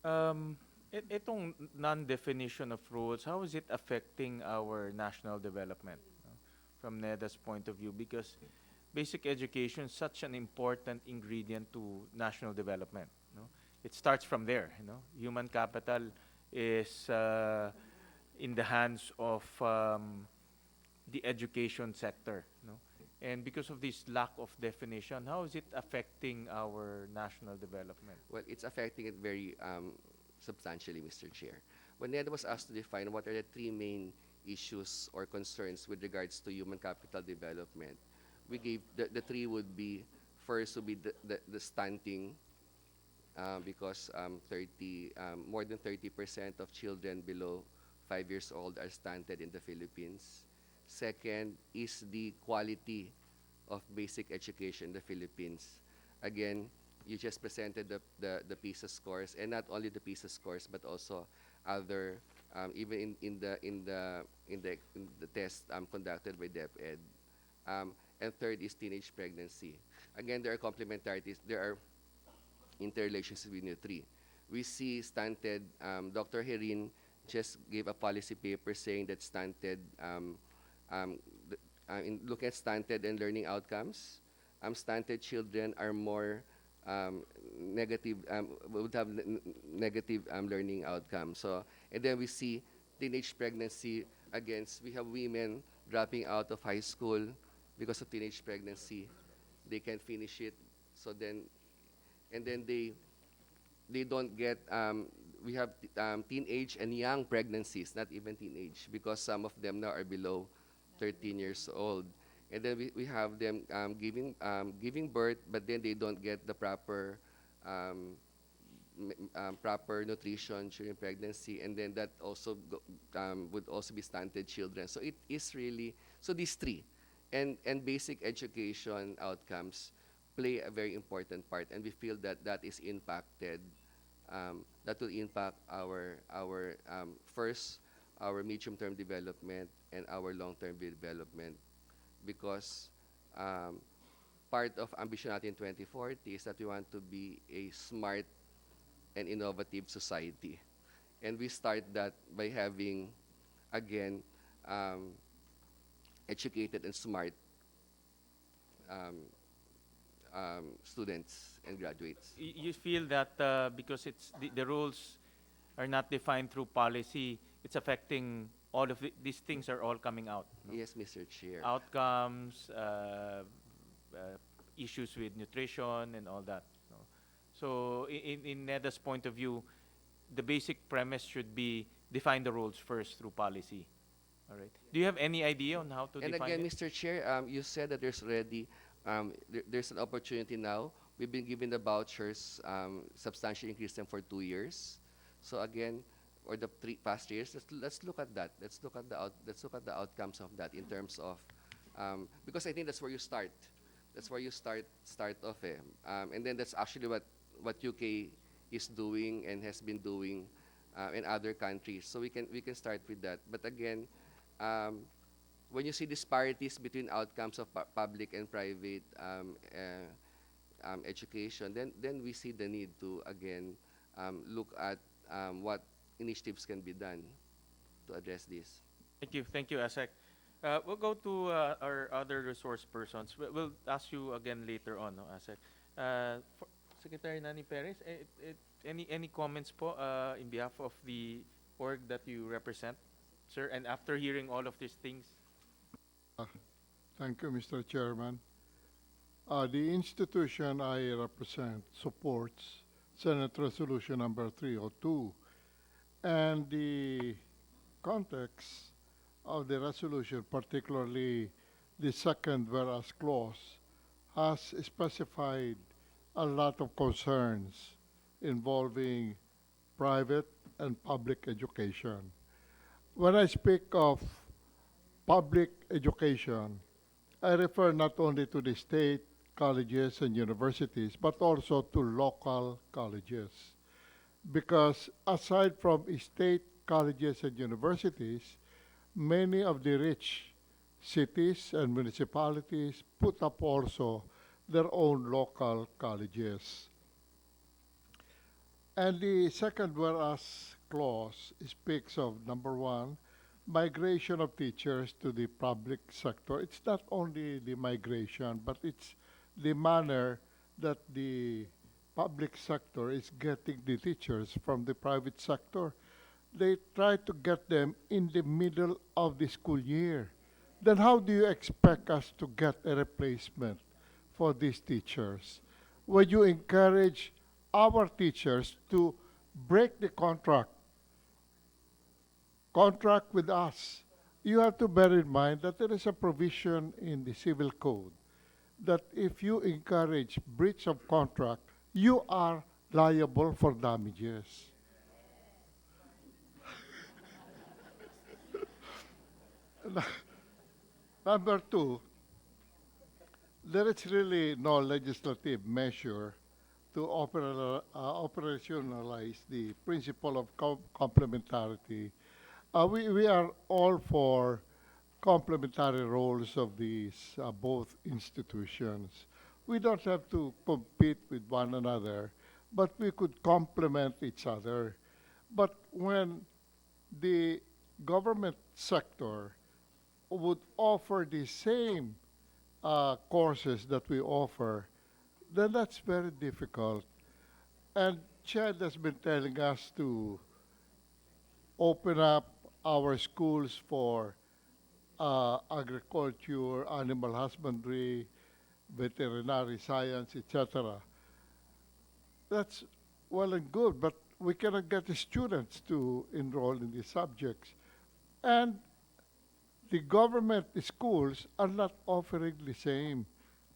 Itong non-definition of rules, how is it affecting our national development, no? From NEDA's point of view? Because basic education is such an important ingredient to national development. No? It starts from there. You know? Human capital is in the hands of the education sector. No? And because of this lack of definition, how is it affecting our national development? Well, it's affecting it very substantially, Mr. Chair. When NEDA was asked to define what are the three main issues or concerns with regards to human capital development, we gave the three would be, first would be the stunting, because more than 30% of children below 5 years old are stunted in the Philippines. Second is the quality of basic education in the Philippines. Again, you just presented the PISA scores, and not only the PISA scores, but also other, even in the test conducted by DepEd. and third is teenage pregnancy. Again, there are complementarities, there are interrelations between the three. We see stunted, Dr. Herin just gave a policy paper saying that stunted, in looking at stunted and learning outcomes, stunted children are more negative, would have negative learning outcomes. So, and then we see teenage pregnancy. Against, we have women dropping out of high school because of teenage pregnancy. They can't finish it. So then, and then they don't get, we have teenage and young pregnancies, not even teenage, because some of them now are below 13 years old. And then we have them giving birth, but then they don't get the proper proper nutrition during pregnancy, and then that also would also be stunted children. So it is really, so these three, and basic education outcomes play a very important part, and we feel that that is impacted, that will impact our first, our medium-term development and our long-term development, because part of ambition natin 2040 is that we want to be a smart and innovative society. And we start that by having, again, educated and smart students and graduates. You feel that because it's the rules are not defined through policy, it's affecting all of these things are all coming out. No? Yes, Mr. Chair. Outcomes, issues with nutrition and all that. No? So in NEDA's point of view, the basic premise should be define the rules first through policy. All right. Do you have any idea on how to And define again, it? Mr. Chair, you said that there's already, there's an opportunity now. We've been given the vouchers, substantially increase them for 2 years. So again, or the past years, let's look at that. Let's look at the outcomes of that in terms of, because I think that's where you start. That's where you start off. And then that's actually what UK is doing and has been doing in other countries. So we can start with that. But again, when you see disparities between outcomes of public and private education, then we see the need to again look at what initiatives can be done to address this. Thank you, Asek. We'll go to our other resource persons. We'll ask you again later on, no, Asek. Secretary Nani Perez, any comments po in behalf of the org that you represent, sir? And after hearing all of these things, Thank you, Mr. Chairman. The institution I represent supports Senate Resolution number 302, and the context of the resolution, particularly the second whereas clause, has specified a lot of concerns involving private and public education. When I speak of public education, I refer not only to the state colleges and universities, but also to local colleges. Because aside from state colleges and universities, many of the rich cities and municipalities put up also their own local colleges. And the second whereas clause speaks of, number one, migration of teachers to the public sector. It's not only the migration, but it's the manner that the public sector is getting the teachers from the private sector. They try to get them in the middle of the school year. Then how do you expect us to get a replacement for these teachers? When you encourage our teachers to break the contract with us, you have to bear in mind that there is a provision in the civil code that if you encourage breach of contract, you are liable for damages. Number two, there is really no legislative measure to operationalize the principle of complementarity. We are all for complementary roles of these both institutions. We don't have to compete with one another, but we could complement each other. But when the government sector would offer the same courses that we offer, then that's very difficult. And Chad has been telling us to open up our schools for agriculture, animal husbandry, veterinary science, etc. That's well and good, but we cannot get the students to enroll in these subjects. And the government schools are not offering the same,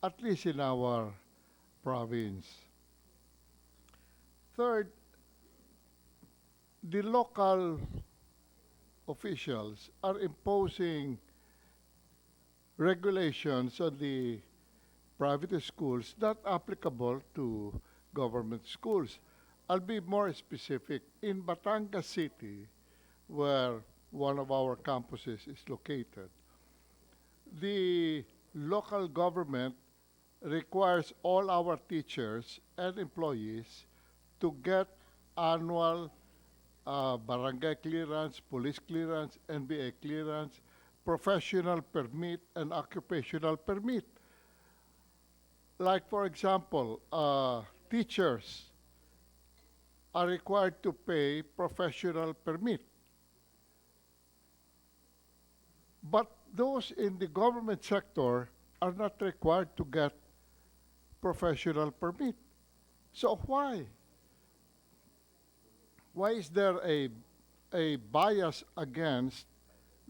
at least in our province. Third, the local officials are imposing regulations on the private schools not applicable to government schools. I'll be more specific. In Batangas City, where one of our campuses is located, the local government requires all our teachers and employees to get annual barangay clearance, police clearance, NBA clearance, professional permit, and occupational permit. Like, for example, teachers are required to pay professional permit. But those in the government sector are not required to get professional permit. So why? Why is there a bias against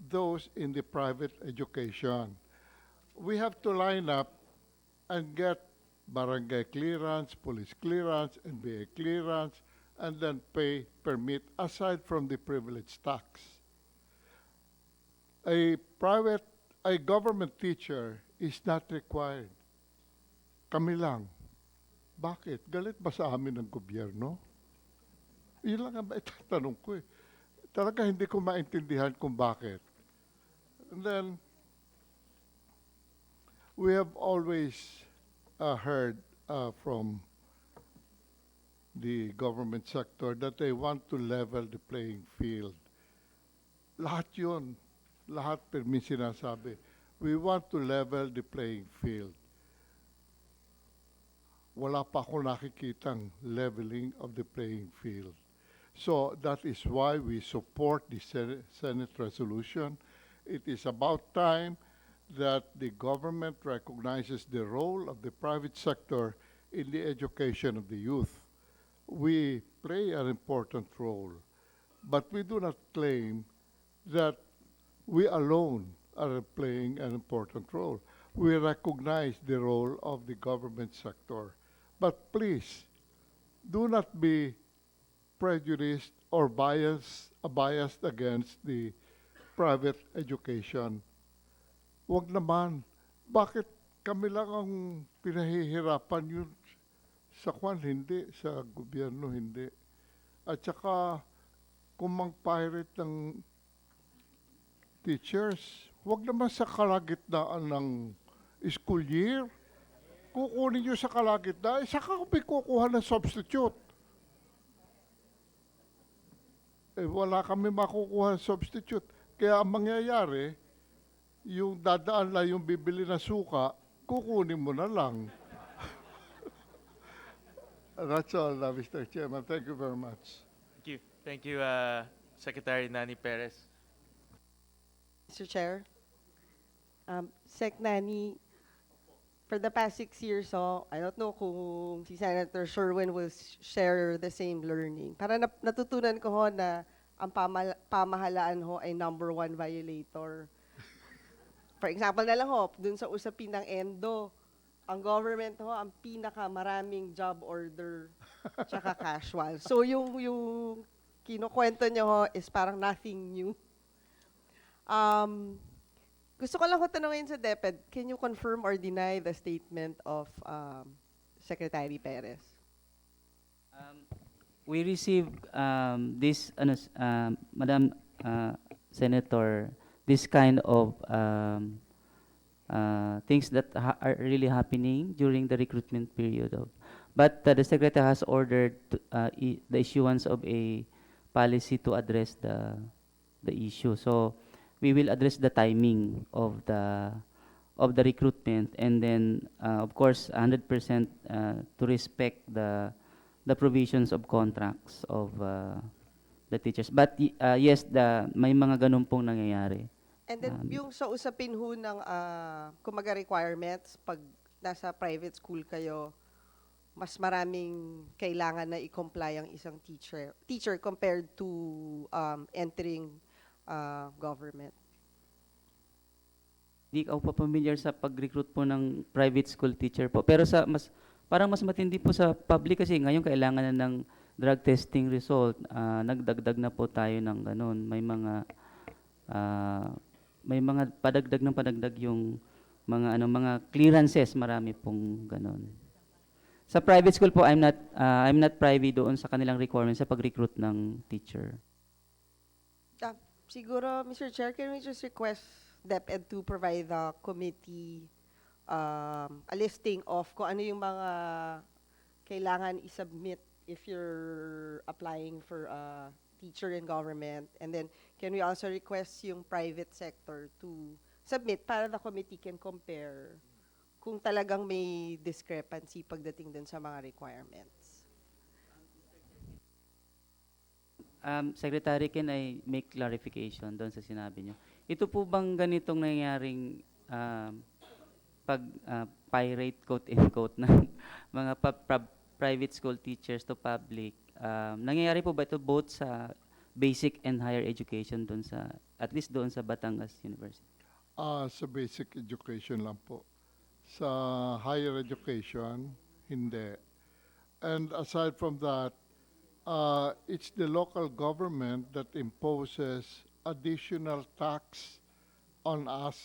those in the private education? We have to line up and get barangay clearance, police clearance, NBA clearance, and then pay permit aside from the privilege tax. A government teacher is not required. Kami lang. Bakit? Galit ba sa amin ng gobyerno? Yun lang ang itatanong ko eh. Talaga hindi ko maintindihan kung bakit. And then, we have always heard from the government sector that they want to level the playing field. Lahat yun. Lahat permin sinasabi. We want to level the playing field. Wala pa ako nakikitang leveling of the playing field. So that is why we support the Senate resolution. It is about time that the government recognizes the role of the private sector in the education of the youth. We play an important role, but we do not claim that we alone are playing an important role. We recognize the role of the government sector. But please, do not be prejudiced or biased against the private education. Wag naman. Bakit kami lang ang pinahihirapan yun? Sa kwan, hindi. Sa gobyerno, hindi. At saka, kung mang-pirate ng teachers, wag naman sa kalagitnaan ng school year. Kukunin nyo sa kalagitnaan, saka kung may kukuha ng substitute. Eh, wala kami makukuha ng substitute. Kaya ang mangyayari, yung dadaan lang yung bibili na suka, kukunin mo na lang. That's all, Mr. Chairman. Thank you very much. Thank you. Thank you, Secretary Nani Perez. Mr. Chair, Sec Nani, for the past 6 years, I don't know kung si Senator Sherwin will share the same learning. Para natutunan ko ho na ang pamahalaan ho ay #1 violator. For example na lang ho, dun sa usapin ng ENDO, ang government ho, ang pinakamaraming job order tsaka casual. So yung kinukwento niyo ho is parang nothing new. Gusto ko lang ho tanungin sa DepEd, can you confirm or deny the statement of Secretary Perez? We received this, Madam Senator this kind of things that are really happening during the recruitment period of. But the Secretary has ordered the issuance of a policy to address the issue. So we will address the timing of the recruitment, and then of course 100% to respect the provisions of contracts of the teachers. But yes, may mga ganun pong nangyayari. And then yung sa usapin ho ng kumaga requirements, pag nasa private school kayo, mas maraming kailangan na i-comply ang isang teacher compared to entering government. Hindi ako pa familiar sa pag-recruit po ng private school teacher po. Pero parang mas matindi po sa public kasi ngayon kailangan na ng drug testing result. Nagdagdag na po tayo ng ganun. May mga padagdag yung mga clearances, marami pong ganun. Sa private school po, I'm not privy doon sa kanilang requirements sa pag-recruit ng teacher. Siguro, Mr. Chair, can we just request DepEd to provide the committee a listing of kung ano yung mga kailangan i-submit if you're applying for a teacher in government, and then can we also request yung private sector to submit para the committee can compare kung talagang may discrepancy pagdating dun sa mga requirements. Secretary, can I make clarification doon sa sinabi nyo? Ito po bang ganitong nangyaring pirate quote-unquote ng mga private school teachers to public? Nangyayari po ba ito both sa basic and higher education doon at least doon sa Batangas University? Sa basic education lang po. Sa higher education, hindi. And aside from that, it's the local government that imposes additional tax on us,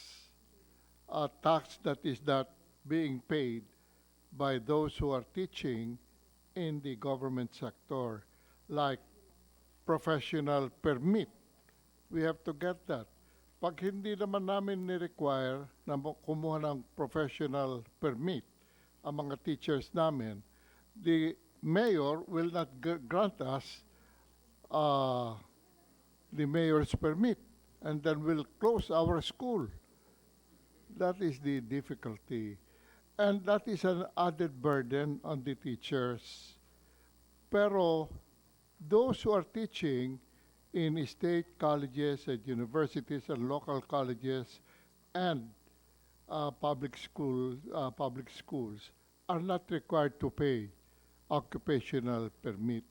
a tax that is not being paid by those who are teaching in the government sector, like professional permit. We have to get that. Pag hindi naman namin ni-require na kumuha ng professional permit ang mga teachers namin, the mayor will not grant us the mayor's permit, and then we'll close our school. That is the difficulty. And that is an added burden on the teachers. Pero those who are teaching in state colleges and universities and local colleges and public schools are not required to pay occupational permit.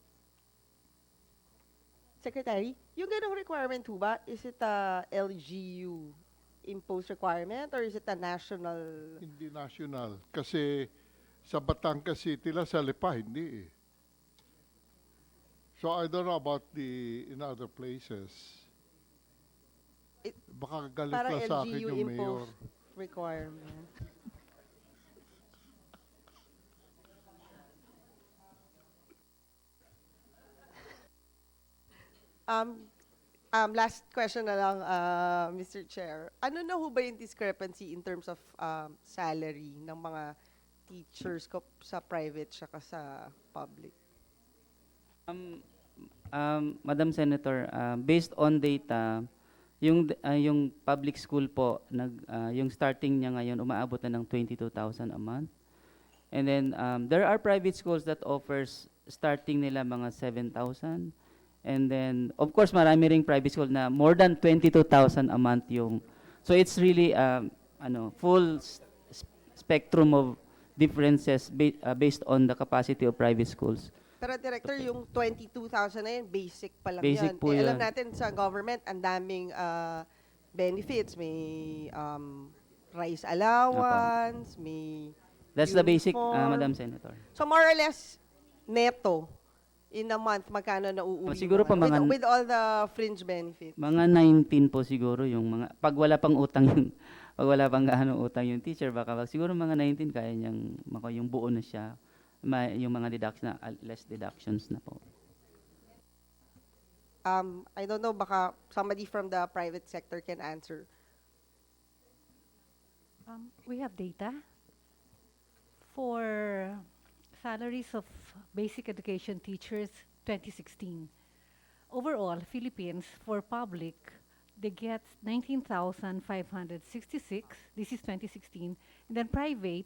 Secretary, yung ganong requirement ho ba, is it a LGU imposed requirement or is it a national? Hindi national. Kasi sa Batangas City lang, sa Lipa, hindi eh. So I don't know about in other places. Baka galit Parang lang sa akin LGU yung mayor. imposed requirement. Last question na lang, Mr. Chair. Ano na ho ba yung discrepancy in terms of salary ng mga teachers ko sa private saka sa public? Madam Senator, based on data, yung public school po, yung starting niya ngayon, umaabot na ng 22,000 a month. And then, there are private schools that offers starting nila mga 7,000. And then, of course, marami ring private school na more than 22,000 a month yung. So it's really full spectrum of differences based on the capacity of private schools. Pero Director, yung 22,000 na yun, basic pa lang Basic yan. po Alam yan. natin sa government, ang daming benefits. May rice allowance, may That's the basic, uniform. Madam Senator. So more or less, neto, in a month, magkano nauuwi? Siguro mo? pa mga- with all the fringe benefits. Mga 19 po siguro yung mga, pag wala pang utang yung, pag wala pang gaano utang yung teacher, baka siguro mga 19 kaya niyang, yung buo na siya, yung mga deduction na, less deductions na po. I don't know, baka somebody from the private sector can answer. We have data for salaries of basic education teachers 2016. Overall, Philippines, for public, they get 19,566. This is 2016. And then private,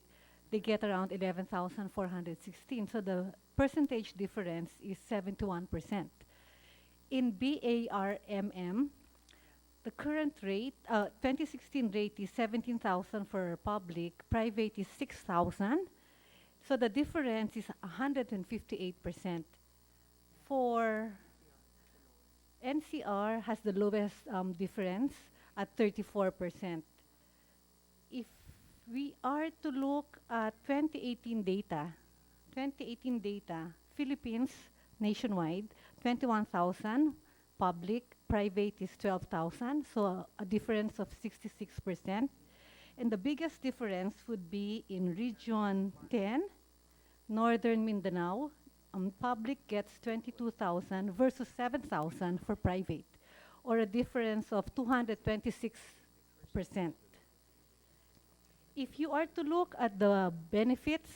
they get around 11,416. So the percentage difference is 71%. In BARMM, the current rate, 2016 rate is 17,000 for public, private is 6,000. So the difference is 158%. For NCR has the lowest difference at 34%. If we are to look at 2018 data, Philippines nationwide, 21,000, public, private is 12,000, so a difference of 66%. And the biggest difference would be in Region 10, Northern Mindanao. Public gets 22,000 versus 7,000 for private, or a difference of 226%. If you are to look at the benefits,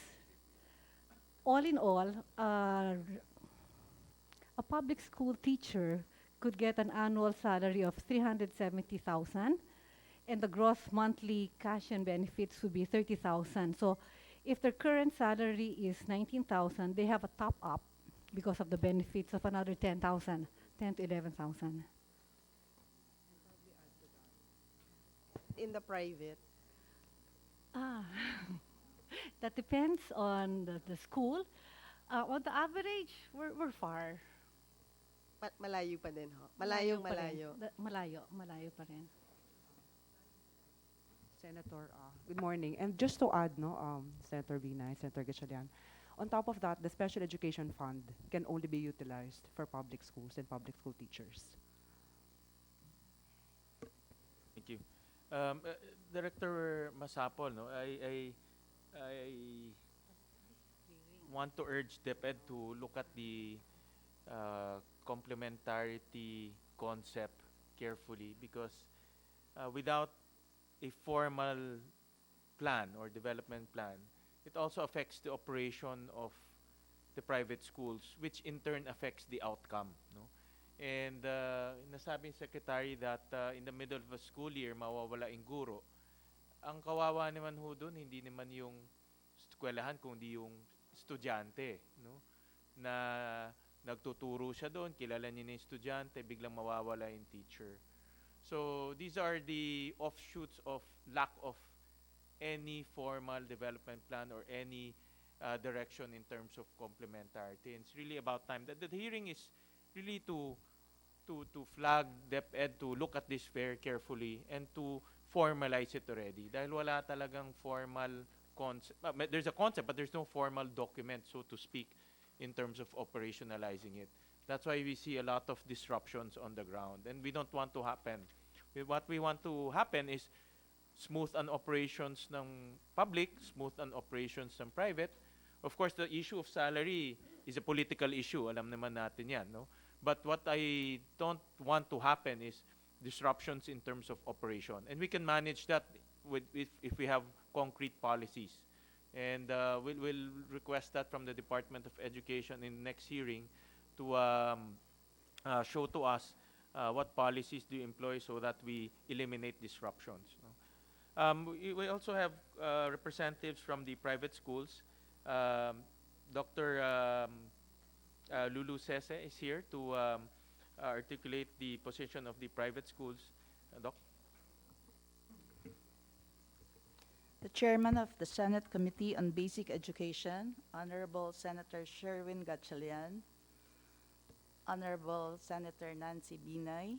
all in all, a public school teacher could get an annual salary of 370,000, and the gross monthly cash and benefits would be 30,000. So if their current salary is 19,000, they have a top up because of the benefits of another 10,000, 10 to 11,000. In the private, Ah, that depends on the school. On the average, we're far. malayo pa din ho. Malayong pa rin. malayo. Malayo pa rin. Senator, good morning. And just to add, no, Senator Binay, Senator Gatchalian, on top of that, the Special Education Fund can only be utilized for public schools and public school teachers. Thank you. Director Masapol, no, I want to urge DepEd to look at the complementarity concept carefully, because without a formal plan or development plan, it also affects the operation of the private schools, which in turn affects the outcome, no? And nasabi ng secretary that in the middle of a school year, mawawala yung guro. Ang kawawa naman ho dun, hindi naman yung eskwelahan, kundi yung estudyante, no? Na nagtuturo siya doon, kilala niya na yung estudyante, biglang mawawala yung teacher. So these are the offshoots of lack of any formal development plan or any direction in terms of complementarity. And it's really about time. The hearing is really to flag DepEd to look at this very carefully and to formalize it already. Dahil wala talagang formal concept. There's a concept, but there's no formal document, so to speak, in terms of operationalizing it. That's why we see a lot of disruptions on the ground, and we don't want to happen. What we want to happen is smooth an operations ng public, smooth an operations ng private. Of course, the issue of salary is a political issue. Alam naman natin yan, no? But what I don't want to happen is disruptions in terms of operation. And we can manage that if we have concrete policies. And we'll request that from the Department of Education in the next hearing to show to us what policies do you employ so that we eliminate disruptions, no? We also have representatives from the private schools. Dr. Lulu Sese is here to articulate the position of the private schools. Doc? The Chairman of the Senate Committee on Basic Education, Honorable Senator Sherwin Gatchalian, Honorable Senator Nancy Binay,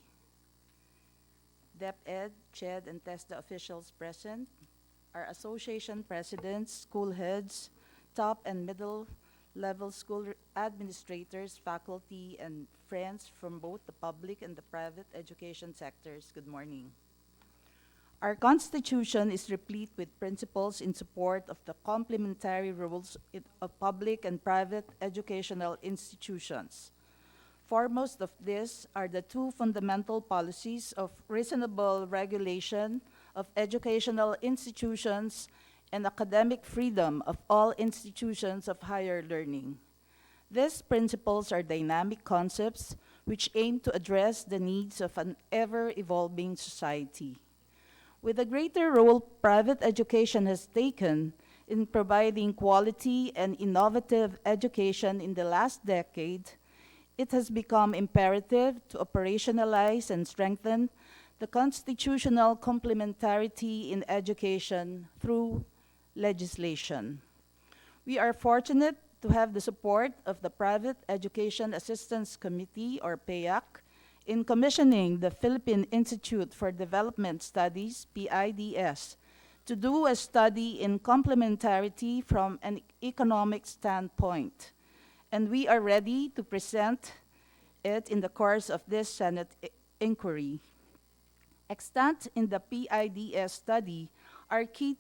DepEd, CHED, and TESDA officials present, our association presidents, school heads, top and middle level school administrators, faculty, and friends from both the public and the private education sectors, good morning. Our Constitution is replete with principles in support of the complementary roles of public and private educational institutions. Foremost of this are the two fundamental policies of reasonable regulation of educational institutions and academic freedom of all institutions of higher learning. These principles are dynamic concepts which aim to address the needs of an ever-evolving society. With the greater role private education has taken in providing quality and innovative education in the last decade, it has become imperative to operationalize and strengthen the constitutional complementarity in education through legislation. We are fortunate to have the support of the Private Education Assistance Committee, or PAYAC, in commissioning the Philippine Institute for Development Studies, PIDS, to do a study in complementarity from an economic standpoint. And we are ready to present it in the course of this Senate inquiry. Extant in the PIDS study are key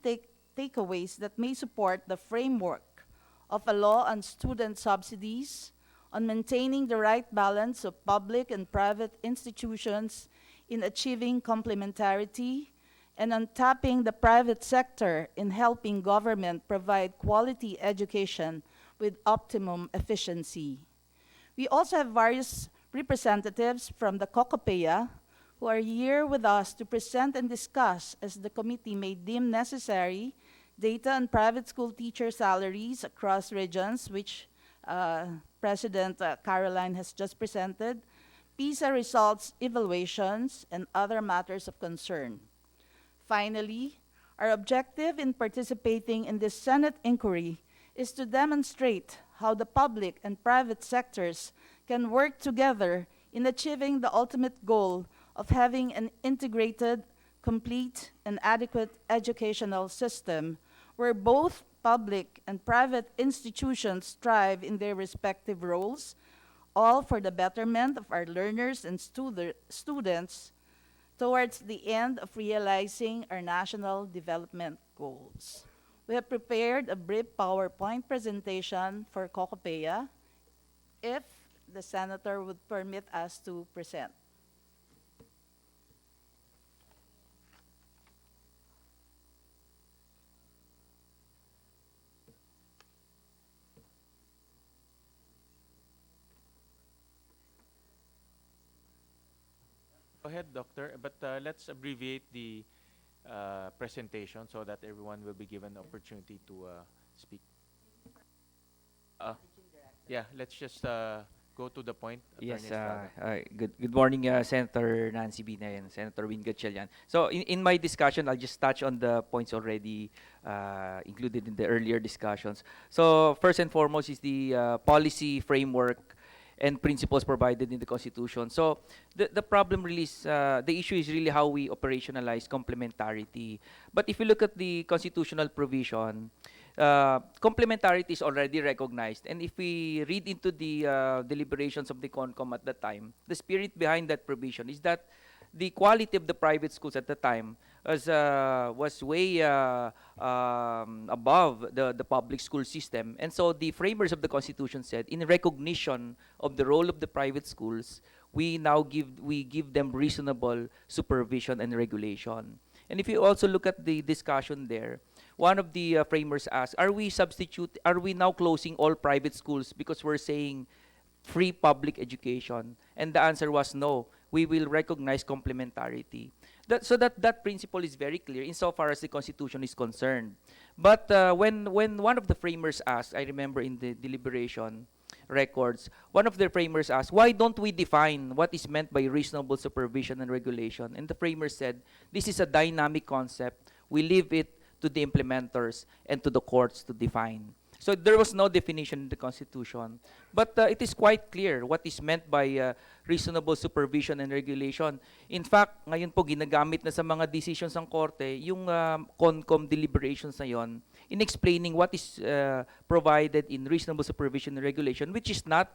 takeaways that may support the framework of a law on student subsidies, on maintaining the right balance of public and private institutions in achieving complementarity, and on tapping the private sector in helping government provide quality education with optimum efficiency. We also have various representatives from the COCOPEA who are here with us to present and discuss, as the committee may deem necessary, data on private school teacher salaries across regions, which President Caroline has just presented, PISA results evaluations, and other matters of concern. Finally, our objective in participating in this Senate inquiry is to demonstrate how the public and private sectors can work together in achieving the ultimate goal of having an integrated, complete, and adequate educational system where both public and private institutions strive in their respective roles, all for the betterment of our learners and students towards the end of realizing our national development goals. We have prepared a brief PowerPoint presentation for COCOPEA, if the senator would permit us to present. Go ahead, Doctor, but let's abbreviate the presentation so that everyone will be given the opportunity to speak. Uh, yeah, let's just go to the point. Yes, Attorney Estrada. good morning, Senator Nancy Binay and Senator Win Gatchalian. So in my discussion, I'll just touch on the points already included in the earlier discussions. So first and foremost is the policy framework and principles provided in the Constitution. So the problem really is, the issue is really how we operationalize complementarity. But if you look at the constitutional provision, complementarity is already recognized. And if we read into the deliberations of the CONCOM at the time, the spirit behind that provision is that the quality of the private schools at the time was way above the public school system. And so the framers of the Constitution said, in recognition of the role of the private schools, we give them reasonable supervision and regulation. And if you also look at the discussion there, one of the framers asked, are we now closing all private schools because we're saying free public education? And the answer was no, we will recognize complementarity. That principle is very clear insofar as the Constitution is concerned. But when one of the framers asked, I remember in the deliberation records, one of the framers asked, why don't we define what is meant by reasonable supervision and regulation? And the framers said, this is a dynamic concept. We leave it to the implementers and to the courts to define. So there was no definition in the Constitution. But it is quite clear what is meant by reasonable supervision and regulation. In fact, ngayon po ginagamit na sa mga decisions ng korte yung CONCOM deliberations na yon in explaining what is provided in reasonable supervision and regulation, which is not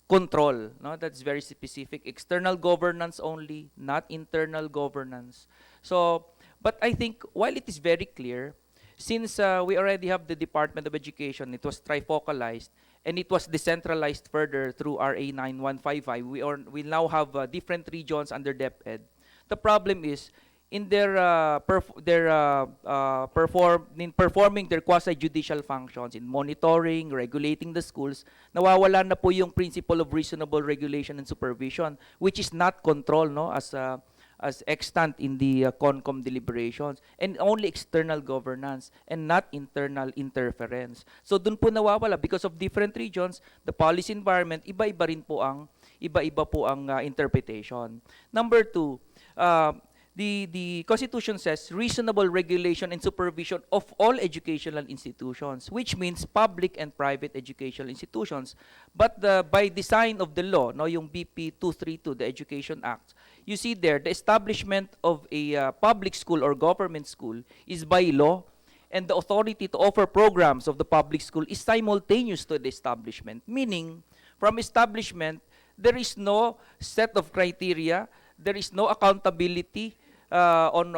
control. No? That's very specific. External governance only, not internal governance. So, but I think while it is very clear, Since we already have the Department of Education, it was trifocalized, and it was decentralized further through RA 9155. We now have different regions under DepEd. The problem is, in their performing their quasi-judicial functions, in monitoring, regulating the schools, nawawala na po yung principle of reasonable regulation and supervision, which is not control, no, as extant in the CONCOM deliberations, and only external governance and not internal interference. So dun po nawawala because of different regions, the policy environment, iba-iba po ang interpretation. Number two, the Constitution says reasonable regulation and supervision of all educational institutions, which means public and private educational institutions. But by design of the law, no, yung BP 232, the Education Act, you see there, the establishment of a public school or government school is by law, and the authority to offer programs of the public school is simultaneous to the establishment. Meaning, from establishment, there is no set of criteria, there is no accountability on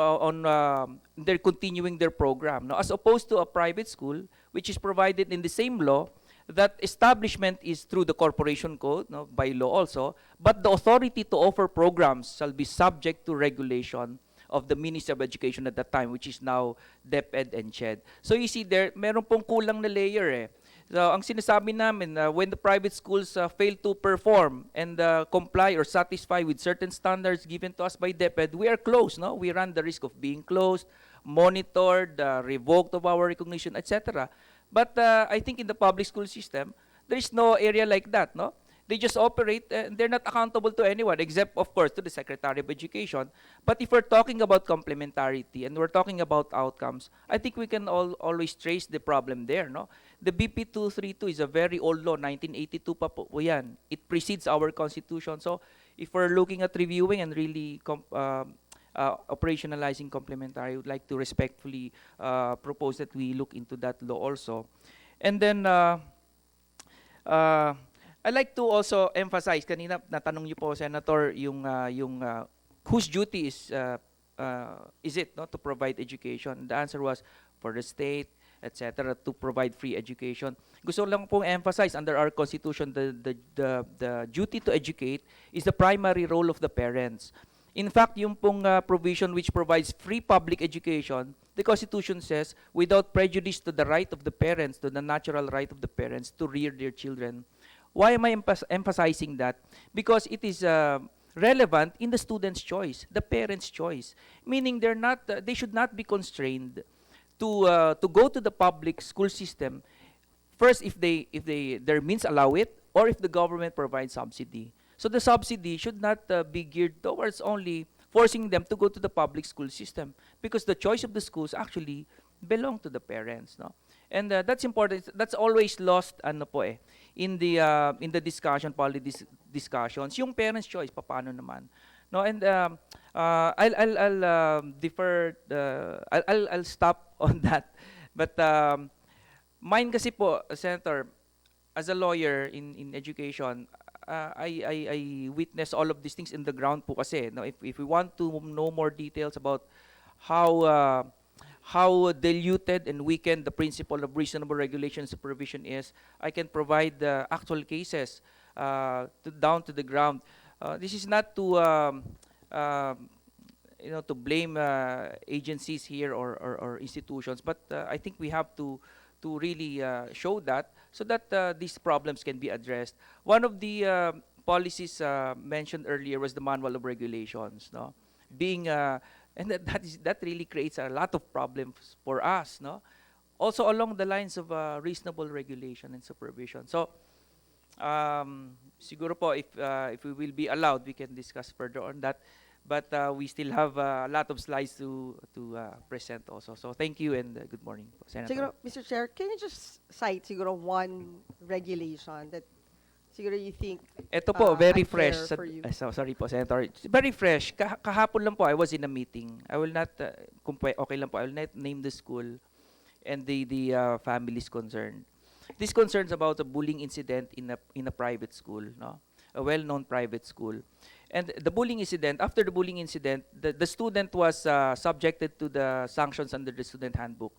their continuing their program. Now, as opposed to a private school, which is provided in the same law, that establishment is through the corporation code, no, by law also, but the authority to offer programs shall be subject to regulation of the Ministry of Education at that time, which is now DepEd and CHED. So you see there, meron pong kulang na layer eh. So, ang sinasabi namin, when the private schools fail to perform and comply or satisfy with certain standards given to us by DepEd, we are closed, no? We run the risk of being closed, monitored, revoked of our recognition, etc. But I think in the public school system, there is no area like that, no? They just operate, and they're not accountable to anyone, except, of course, to the Secretary of Education. But if we're talking about complementarity and we're talking about outcomes, I think we can always trace the problem there, no? The BP 232 is a very old law, 1982 pa po yan. It precedes our Constitution. So if we're looking at reviewing and really operationalizing complementary, I would like to respectfully propose that we look into that law also. And then, I'd like to also emphasize, kanina natanong niyo po, Senator, yung whose duty is it, no, to provide education? The answer was for the state, etc., to provide free education. Gusto lang pong emphasize, under our Constitution, the duty to educate is the primary role of the parents. In fact, yung pong provision which provides free public education, the Constitution says, without prejudice to the right of the parents, to the natural right of the parents to rear their children. Why am I emphasizing that? Because it is relevant in the student's choice, the parent's choice. Meaning they should not be constrained to go to the public school system. First, if their means allow it, or if the government provides subsidy. So the subsidy should not be geared towards only forcing them to go to the public school system, because the choice of the schools actually belong to the parents, no? And that's important. That's always lost, ano po eh, in the discussion, policy discussions. Yung parents' choice, paano naman, no? And I'll defer. I'll stop on that. But mine kasi po, Senator, as a lawyer in education, I witness all of these things in the ground po kasi, no? If we want to know more details about how diluted and weakened the principle of reasonable regulation and supervision is, I can provide the actual cases down to the ground. This is not to to blame agencies here or institutions, but I think we have to really show that, so that these problems can be addressed. One of the policies mentioned earlier was the manual of regulations, no? Being and that really creates a lot of problems for us, no? Also along the lines of reasonable regulation and supervision. So siguro po, if we will be allowed, we can discuss further on that. But we still have a lot of slides to present also. So thank you and good morning, Senator. Siguro, Mr. Chair, can you just cite siguro one regulation that siguro you think Ito po, very unfair fresh. for you? Sorry po, Senator. It's very fresh. Kahapon lang po, I was in a meeting. I will not, okay lang po, I will not name the school and the families concerned. This concerns about a bullying incident in a private school, no? A well-known private school. And the bullying incident, after the bullying incident, the student was subjected to the sanctions under the student handbook.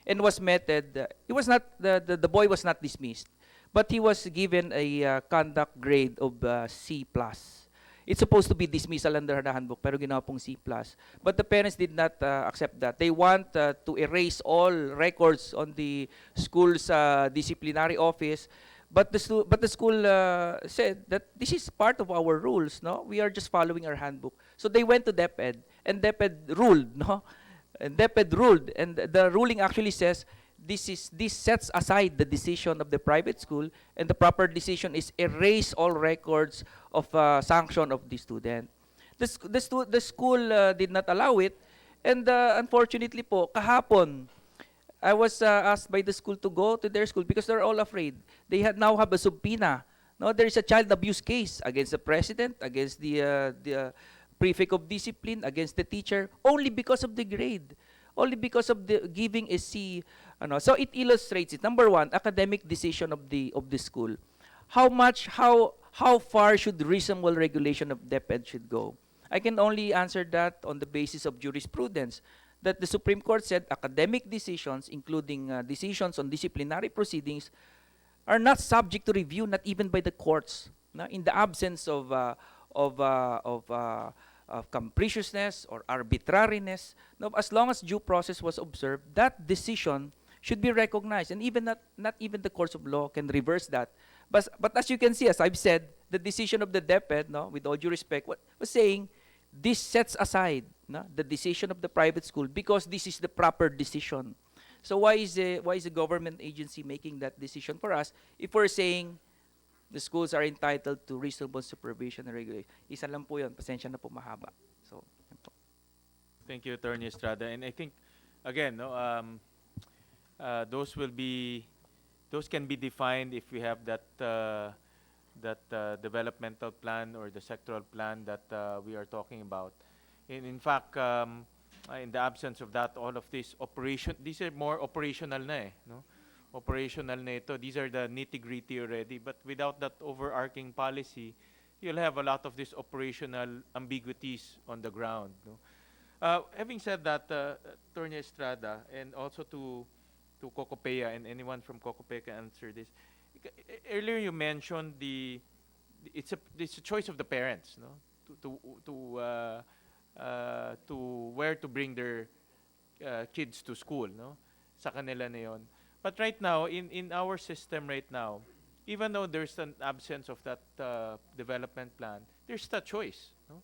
and was meted. It was not the boy was not dismissed, but he was given a conduct grade of C plus. It's supposed to be dismissal under the handbook, pero ginawa pong C plus. But the parents did not accept that. They want to erase all records on the school's disciplinary office. But the school said that this is part of our rules, no? We are just following our handbook. So they went to DepEd, and DepEd ruled, no? And DepEd ruled, and the ruling actually says this sets aside the decision of the private school, and the proper decision is erase all records of sanction of the student. The school did not allow it, and unfortunately po, kahapon, I was asked by the school to go to their school because they're all afraid. They now have a subpoena. No, there is a child abuse case against the president, against the prefect of discipline, against the teacher, only because of the grade, only because of the giving a C. So it illustrates it. Number one, academic decision of the school. How far should reasonable regulation of DepEd should go? I can only answer that on the basis of jurisprudence, that the Supreme Court said academic decisions, including decisions on disciplinary proceedings, are not subject to review, not even by the courts, no? In the absence of capriciousness or arbitrariness. No, as long as due process was observed, that decision should be recognized, and even not even the courts of law can reverse that. But as you can see, as I've said, the decision of the DepEd, no, with all due respect, what was saying, this sets aside, no, the decision of the private school because this is the proper decision. So why is a government agency making that decision for us if we're saying the schools are entitled to reasonable supervision and regulation? Isa lang po yun. Pasensya na po mahaba. So, yun po. Thank you, Attorney Estrada. And I think, again, no, those can be defined if we have that developmental plan or the sectoral plan that we are talking about. In fact, in the absence of that, all of these are more operational na eh, no? Operational na ito. These are the nitty-gritty already. But without that overarching policy, you'll have a lot of these operational ambiguities on the ground. No? Having said that, Attorney Estrada, and also to Cocopea, and anyone from Cocopea can answer this. Earlier you mentioned it's a choice of the parents, no, to where to bring their kids to school, no, sa kanila na yon. But right now, in our system right now, even though there's an absence of that development plan, there's the choice, no.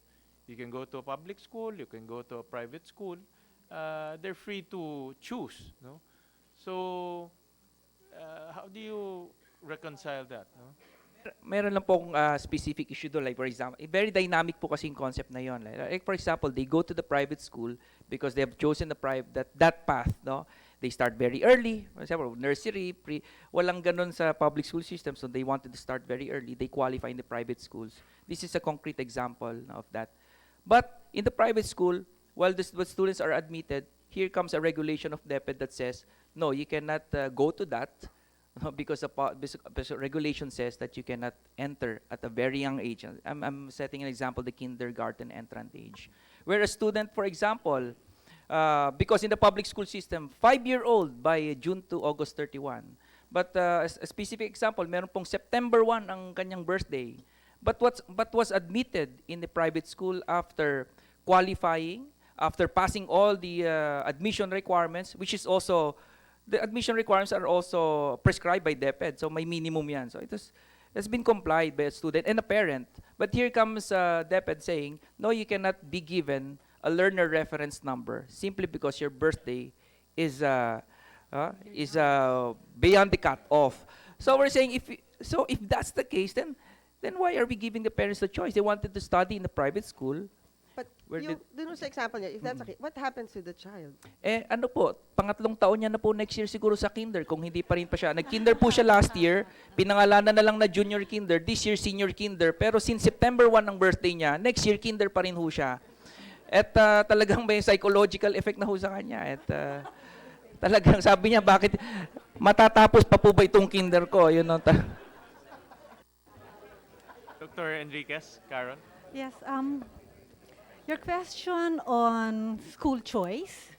You can go to a public school, you can go to a private school. They're free to choose, no. So, how do you reconcile that, no? Meron lang pong specific issue doon. Like for example, very dynamic po kasi yung concept na yon. Like for example, they go to the private school because they have chosen that path, no? They start very early. For example, nursery, walang ganun sa public school system, so they wanted to start very early. They qualify in the private schools. This is a concrete example of that. But in the private school, while the students are admitted, here comes a regulation of DepEd that says, no, you cannot go to that because the regulation says that you cannot enter at a very young age. I'm setting an example, the kindergarten entrant age. Where a student, for example, because in the public school system, 5-year-old by June to August 31. But a specific example, meron pong September 1 ang kanyang birthday. But was admitted in the private school after qualifying, after passing all the admission requirements, which is also, the admission requirements are also prescribed by DepEd, so may minimum yan. So it's been complied by a student and a parent. But here comes DepEd saying, no, you cannot be given a learner reference number simply because your birthday is beyond the cut-off. So we're saying, if that's the case, then why are we giving the parents the choice? They wanted to study in a private school. But dun sa example niya, if that's okay, what happens to the child? Ano po, pangatlong taon niya na po next year siguro sa kinder, kung hindi pa rin pa siya. Nag-kinder po siya last year, pinangalanan na lang na junior kinder, this year senior kinder, pero since September 1 ang birthday niya, next year kinder pa rin ho siya. At talagang may psychological effect na ho sa kanya. At talagang sabi niya, bakit matatapos pa po ba itong kinder ko? Yun, no? Dr. Enriquez, Karen? Yes, your question on school choice,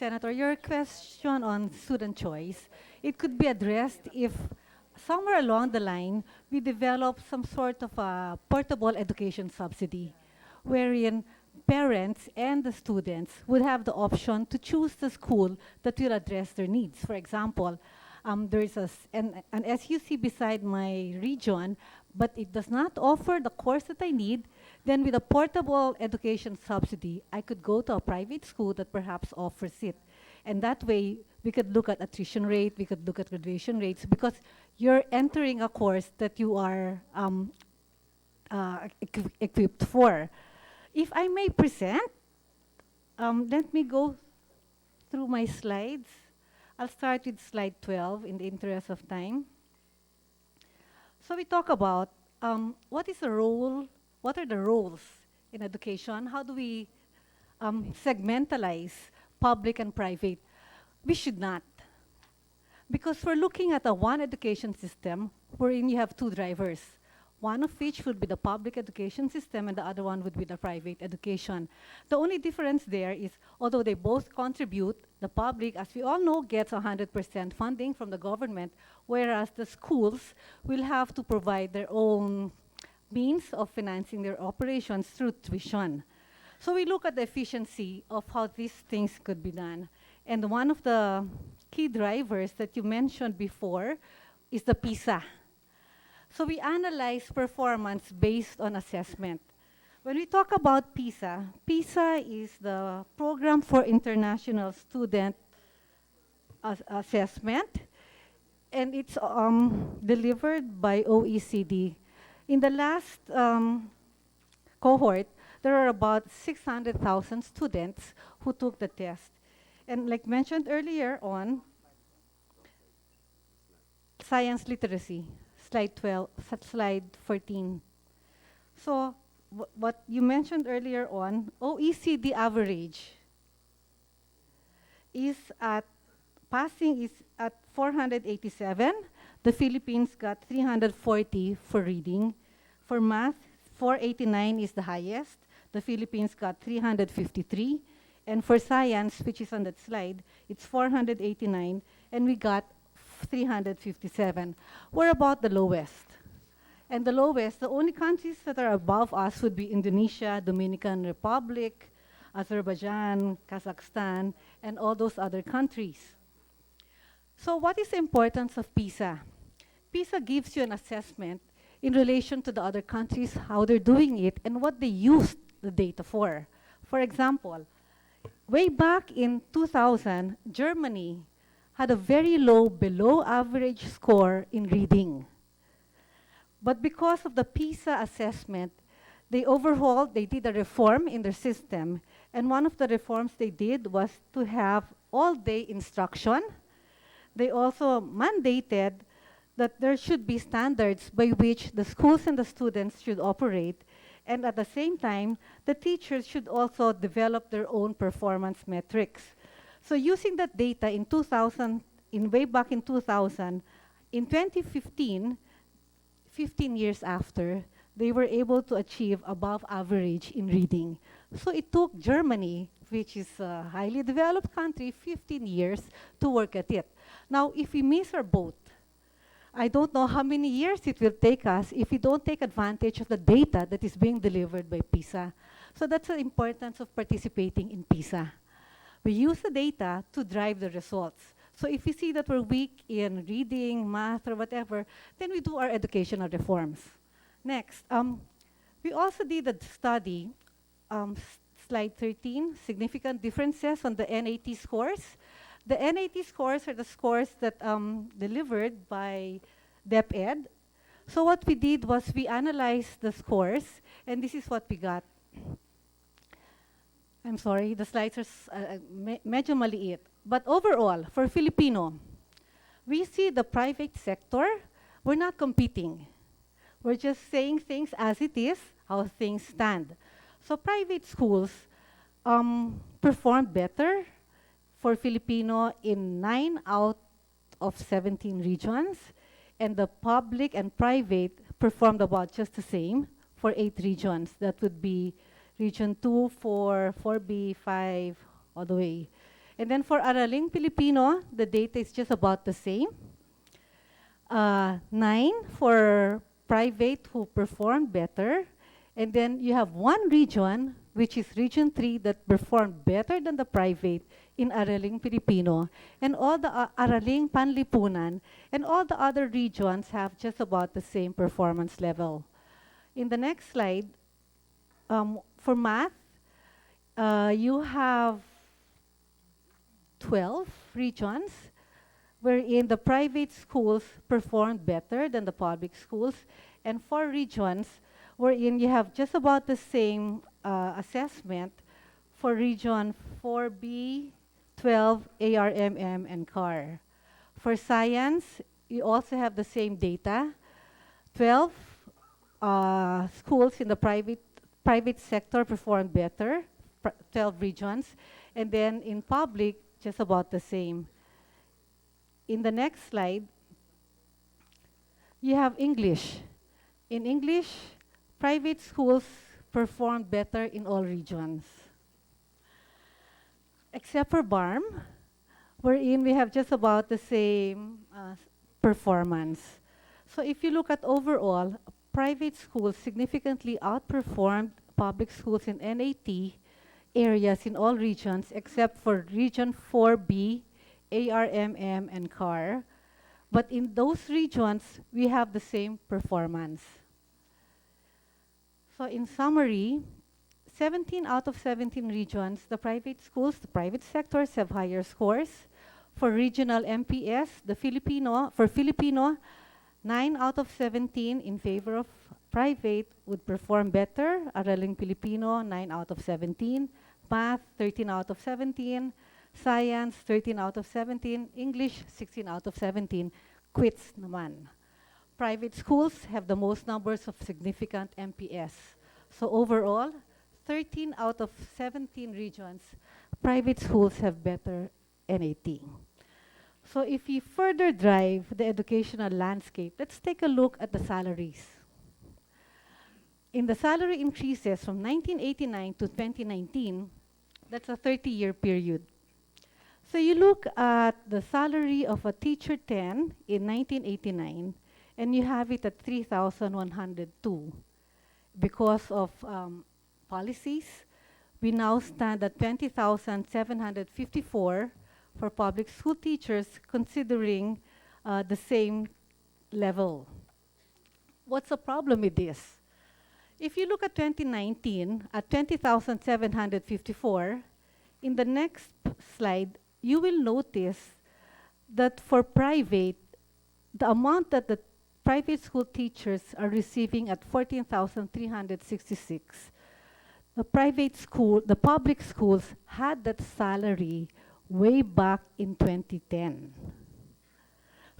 Senator, your question on student choice, it could be addressed if somewhere along the line we develop some sort of a portable education subsidy, wherein parents and the students would have the option to choose the school that will address their needs. For example, there is an SUC beside my region, but it does not offer the course that I need. Then with a portable education subsidy, I could go to a private school that perhaps offers it. And that way, we could look at attrition rate, we could look at graduation rates, because you're entering a course that you are equipped for. If I may present, let me go through my slides. I'll start with slide 12 in the interest of time. So we talk about what are the roles in education? How do we segmentalize public and private? We should not. Because we're looking at a one education system wherein you have two drivers, one of which would be the public education system and the other one would be the private education. The only difference there is, although they both contribute, the public, as we all know, gets 100% funding from the government, whereas the schools will have to provide their own means of financing their operations through tuition. So we look at the efficiency of how these things could be done. And one of the key drivers that you mentioned before is the PISA. So we analyze performance based on assessment. When we talk about PISA, PISA is the Program for International Student Assessment, and it's delivered by OECD. In the last cohort, there are about 600,000 students who took the test. And like mentioned earlier on, science literacy, slide 14. So what you mentioned earlier on, OECD average is at, passing is at 487. The Philippines got 340 for reading. For math, 489 is the highest. The Philippines got 353. And for science, which is on that slide, it's 489, and we got 357. We're about the lowest. And the lowest, the only countries that are above us would be Indonesia, Dominican Republic, Azerbaijan, Kazakhstan, and all those other countries. So what is the importance of PISA? PISA gives you an assessment in relation to the other countries, how they're doing it, and what they used the data for. For example, way back in 2000, Germany had a very low, below average score in reading. But because of the PISA assessment, they overhauled, they did a reform in their system. And one of the reforms they did was to have all-day instruction. They also mandated that there should be standards by which the schools and the students should operate. And at the same time, the teachers should also develop their own performance metrics. So using that data in 2000, way back in 2000, in 2015, 15 years after, they were able to achieve above average in reading. So it took Germany, which is a highly developed country, 15 years to work at it. Now, if we miss our boat, I don't know how many years it will take us if we don't take advantage of the data that is being delivered by PISA. So that's the importance of participating in PISA. We use the data to drive the results. So if we see that we're weak in reading, math, or whatever, then we do our educational reforms. Next, we also did a study, slide 13, significant differences on the NAT scores. The NAT scores are the scores that delivered by DepEd. So what we did was we analyzed the scores, and this is what we got. I'm sorry, the slides are medyo maliit. But overall, for Filipino, we see the private sector, we're not competing. We're just saying things as it is, how things stand. So private schools performed better for Filipino in 9 out of 17 regions, and the public and private performed about just the same for 8 regions. That would be Region 2, 4, 4B, 5, all the way. And then for Araling Filipino, the data is just about the same. 9 for private who performed better. And then you have one region, which is Region 3, that performed better than the private in Araling Filipino. And all the Araling Panlipunan and all the other regions have just about the same performance level. In the next slide, for math, you have 12 regions wherein the private schools performed better than the public schools, and 4 regions wherein you have just about the same assessment for region 4B, 12, ARMM, and CAR. For science, you also have the same data. 12 schools in the private sector performed better, 12 regions, and then in public, just about the same. In the next slide, you have English. In English, private schools performed better in all regions. Except for BARM, wherein we have just about the same performance. So if you look at overall, private schools significantly outperformed public schools in NAT areas in all regions except for Region 4B, ARMM, and CAR. But in those regions, we have the same performance. So in summary, 17 out of 17 regions, the private schools, the private sectors have higher scores. For regional MPS, for Filipino, 9 out of 17 in favor of private would perform better. Araling Filipino, 9 out of 17. Math, 13 out of 17. Science, 13 out of 17. English, 16 out of 17. Quits naman. Private schools have the most numbers of significant MPS. So overall, 13 out of 17 regions, private schools have better NAT. So if we further drive the educational landscape, let's take a look at the salaries. In the salary increases from 1989 to 2019, that's a 30-year period. So you look at the salary of a teacher 10 in 1989, and you have it at 3,102. Because of policies, we now stand at 20,754 for public school teachers, considering the same level. What's the problem with this? If you look at 2019 at 20,754, in the next slide, you will notice that for private, the amount that the private school teachers are receiving at 14,366, the public schools had that salary way back in 2010.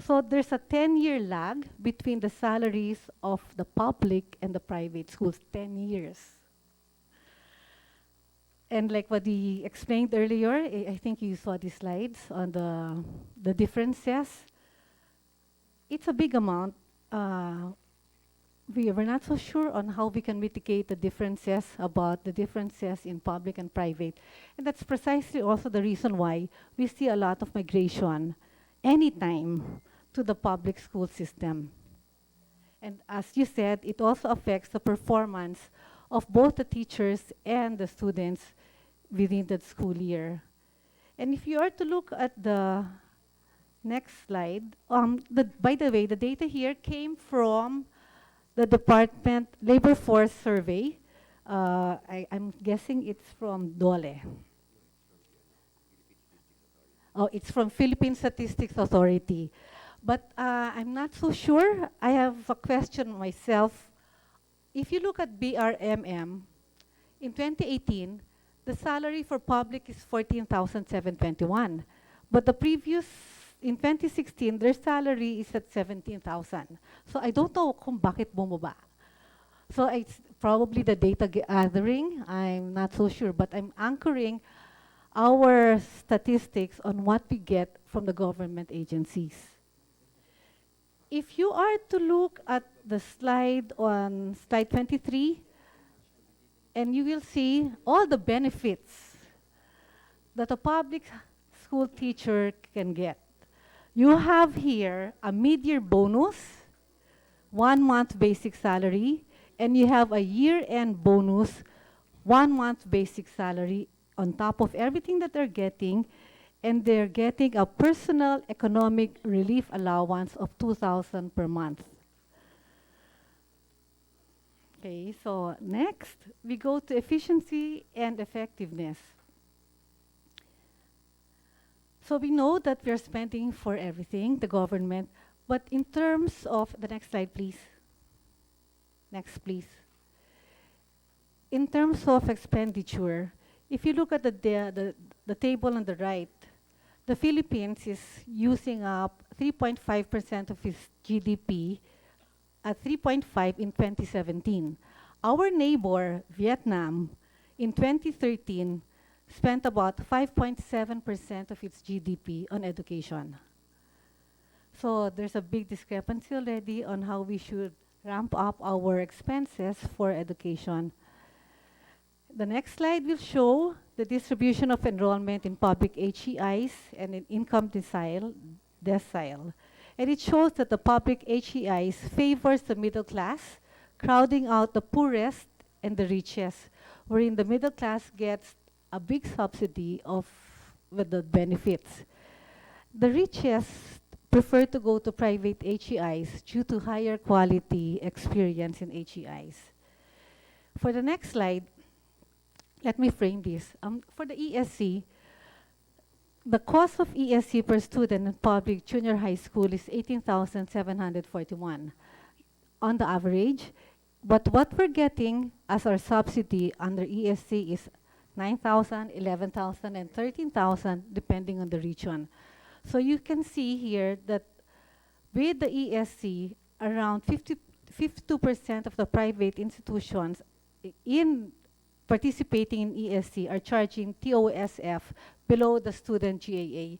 So there's a 10-year lag between the salaries of the public and the private schools, 10 years. And like what he explained earlier, I think you saw the slides on the differences. It's a big amount. We were not so sure on how we can mitigate the differences in public and private. And that's precisely also the reason why we see a lot of migration anytime to the public school system. And as you said, it also affects the performance of both the teachers and the students within that school year. And if you are to look at the next slide, by the way, the data here came from the Department Labor Force Survey. I'm guessing it's from DOLE. Oh, it's from Philippine Statistics Authority. But I'm not so sure. I have a question myself. If you look at BRMM, in 2018, the salary for public is 14,721. But the previous, in 2016, their salary is at 17,000. So I don't know kung bakit bumaba. So it's probably the data gathering. I'm not so sure, but I'm anchoring our statistics on what we get from the government agencies. If you are to look at the slide on slide 23, and you will see all the benefits that a public school teacher can get. You have here a mid-year bonus, 1 month basic salary, and you have a year-end bonus, 1 month basic salary on top of everything that they're getting, and they're getting a personal economic relief allowance of 2,000 per month. Okay, so next we go to efficiency and effectiveness. So we know that we're spending for everything, the government, but in terms of, the next slide please. Next please. In terms of expenditure, if you look at the table on the right, the Philippines is using up 3.5% of its GDP at 3.5 in 2017. Our neighbor, Vietnam, in 2013, spent about 5.7% of its GDP on education. So there's a big discrepancy already on how we should ramp up our expenses for education. The next slide will show the distribution of enrollment in public HEIs and in income decile. And it shows that the public HEIs favors the middle class, crowding out the poorest and the richest, wherein the middle class gets a big subsidy with the benefits. The richest prefer to go to private HEIs due to higher quality experience in HEIs. For the next slide, let me frame this. For the ESC, the cost of ESC per student in public junior high school is 18,741 on the average. But what we're getting as our subsidy under ESC is 9,000, 11,000, and 13,000 depending on the region. So you can see here that with the ESC, around 52% of the private institutions in participating in ESC are charging TOSF below the student GAA.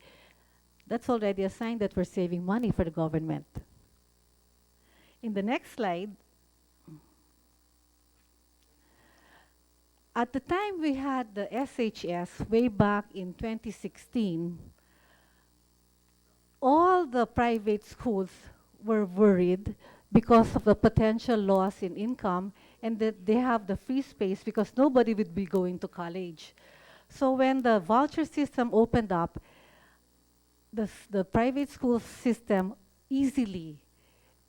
That's already a sign that we're saving money for the government. In the next slide, at the time we had the SHS way back in 2016, all the private schools were worried because of the potential loss in income and that they have the free space because nobody would be going to college. So when the voucher system opened up, the private school system easily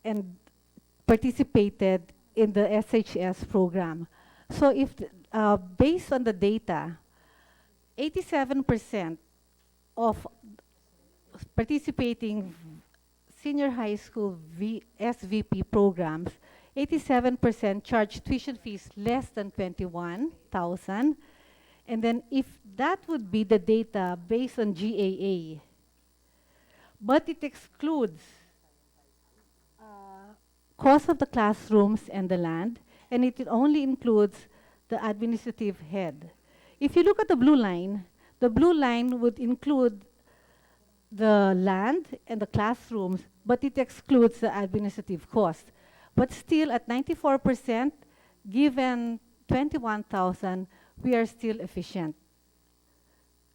and participated in the SHS program. So if based on the data, 87% of participating senior high school SVP programs, 87% charge tuition fees less than 21,000. And then if that would be the data based on GAA, but it excludes cost of the classrooms and the land, and it only includes the administrative head. If you look at the blue line would include the land and the classrooms, but it excludes the administrative cost. But still at 94%, given 21,000, we are still efficient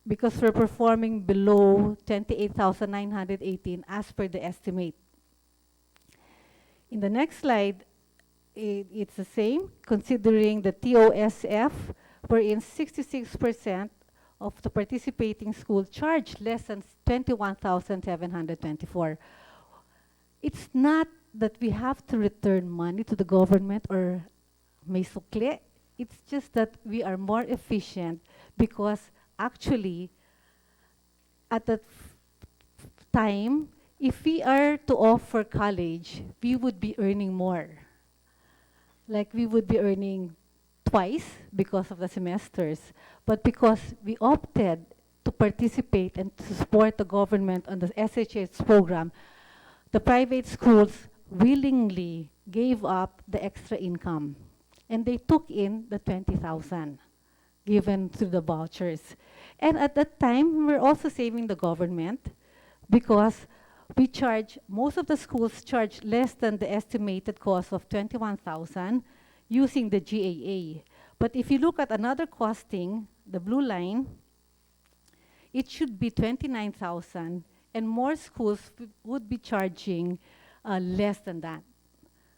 because we're performing below 28,918 as per the estimate. In the next slide, it's the same, considering the TOSF, wherein 66% of the participating school charge less than 21,724. It's not that we have to return money to the government or may sukle. It's just that we are more efficient because actually at that time, if we are to offer college, we would be earning more. Like we would be earning twice because of the semesters, but because we opted to participate and to support the government on the SHS program, the private schools willingly gave up the extra income and they took in the 20,000 given through the vouchers. And at that time, we're also saving the government because we charge, most of the schools charge less than the estimated cost of 21,000 using the GAA. But if you look at another costing, the blue line, it should be 29,000, and more schools would be charging less than that.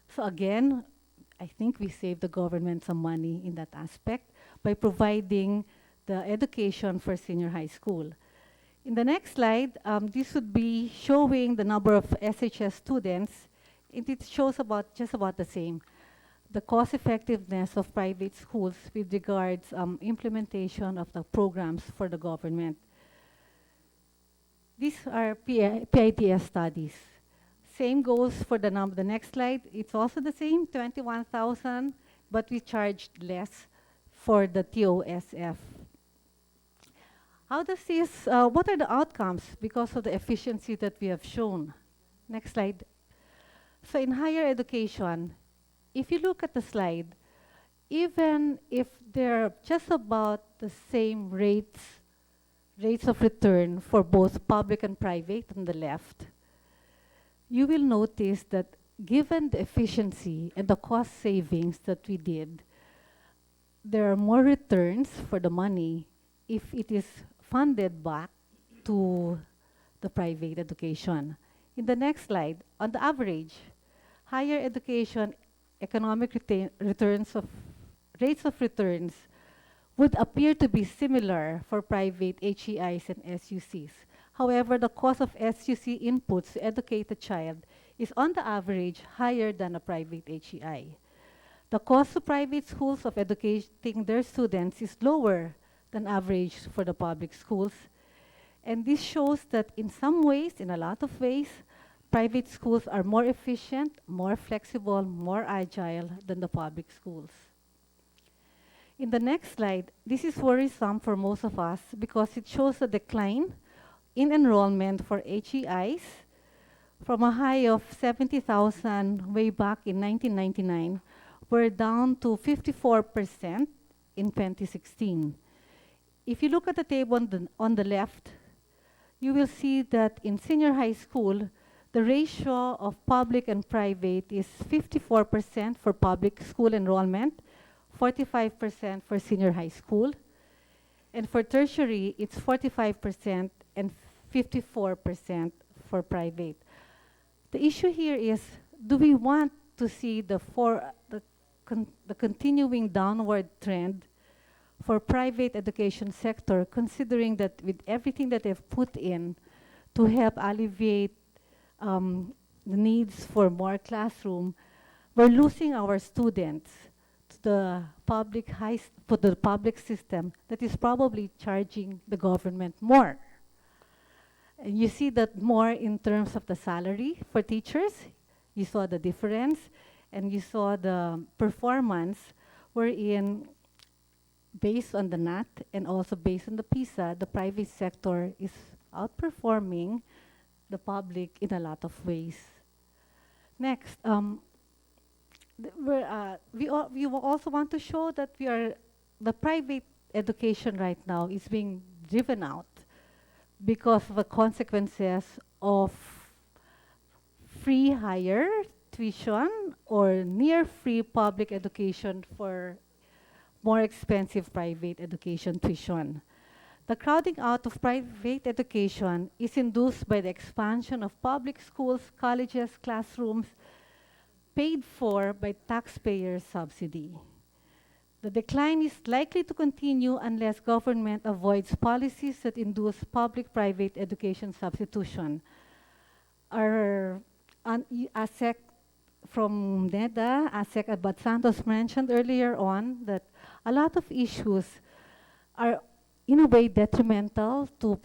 So again, I think we save the government some money in that aspect by providing the education for senior high school. In the next slide, this would be showing the number of SHS students. It shows just about the same. The cost effectiveness of private schools with regards implementation of the programs for the government. These are PITS studies. Same goes for the next slide. It's also the same, 21,000, but we charged less for the TOSF. How does this, what are the outcomes because of the efficiency that we have shown? Next slide. So in higher education, if you look at the slide, even if they're just about the same rates of return for both public and private on the left, you will notice that given the efficiency and the cost savings that we did, there are more returns for the money if it is funded back to the private education. In the next slide, on the average, higher education economic returns of rates of returns would appear to be similar for private HEIs and SUCs. However, the cost of SUC inputs to educate a child is on the average higher than a private HEI. The cost to private schools of educating their students is lower than average for the public schools. And this shows that in some ways, in a lot of ways, private schools are more efficient, more flexible, more agile than the public schools. In the next slide, this is worrisome for most of us because it shows a decline in enrollment for HEIs from a high of 70,000 way back in 1999. We're down to 54% in 2016. If you look at the table on the left, you will see that in senior high school, the ratio of public and private is 54% for public school enrollment, 45% for senior high school. And for tertiary, it's 45% and 54% for private. The issue here is, do we want to see the continuing downward trend for private education sector, considering that with everything that they've put in to help alleviate the needs for more classroom, we're losing our students to the public system that is probably charging the government more. And you see that more in terms of the salary for teachers. You saw the difference, and you saw the performance wherein based on the NAT and also based on the PISA, the private sector is outperforming the public in a lot of ways. Next, we also want to show that the private education right now is being driven out because of the consequences of free higher tuition or near free public education for more expensive private education tuition. The crowding out of private education is induced by the expansion of public schools, colleges, classrooms, paid for by taxpayer subsidy. The decline is likely to continue unless government avoids policies that induce public-private education substitution. Our ASEC from NEDA, ASEC Abad Santos mentioned earlier on that a lot of issues are in a way detrimental to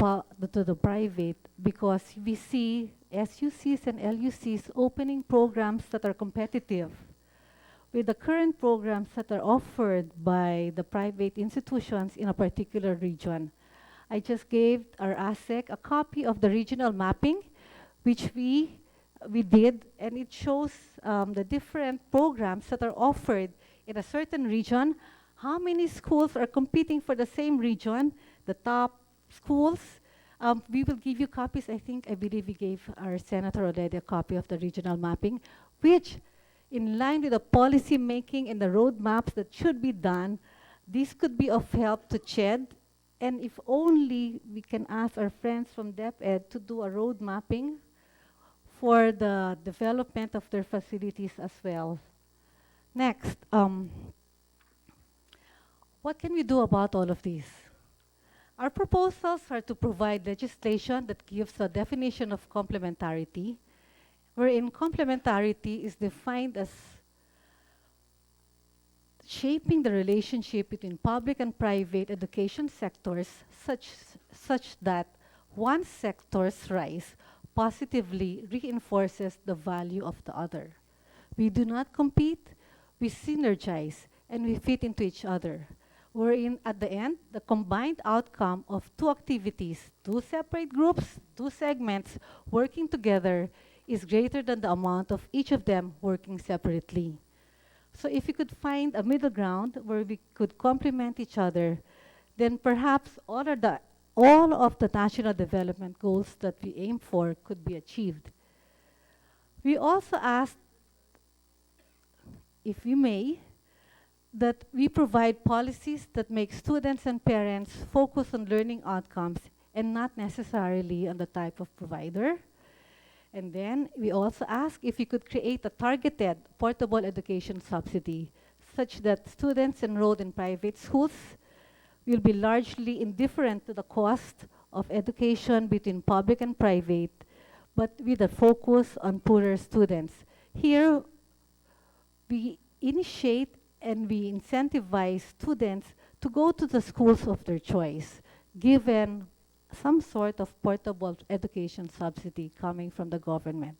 the private because we see SUCs and LUCs opening programs that are competitive with the current programs that are offered by the private institutions in a particular region. I just gave our ASEC a copy of the regional mapping, which we did, and it shows the different programs that are offered in a certain region, how many schools are competing for the same region, the top schools. We will give you copies. I believe we gave our senator already a copy of the regional mapping, which in line with the policy making and the roadmaps that should be done, this could be of help to CHED And if only we can ask our friends from DepEd to do a road mapping for the development of their facilities as well. Next, what can we do about all of these? Our proposals are to provide legislation that gives a definition of complementarity, wherein complementarity is defined as shaping the relationship between public and private education sectors such that one sector's rise positively reinforces the value of the other. We do not compete, we synergize, and we fit into each other. Wherein at the end, the combined outcome of two activities, two separate groups, two segments working together is greater than the amount of each of them working separately. So if we could find a middle ground where we could complement each other, then perhaps all of the national development goals that we aim for could be achieved. We also asked, if we may, that we provide policies that make students and parents focus on learning outcomes and not necessarily on the type of provider. And then we also ask if we could create a targeted portable education subsidy such that students enrolled in private schools will be largely indifferent to the cost of education between public and private, but with a focus on poorer students. Here, we initiate and we incentivize students to go to the schools of their choice, given some sort of portable education subsidy coming from the government.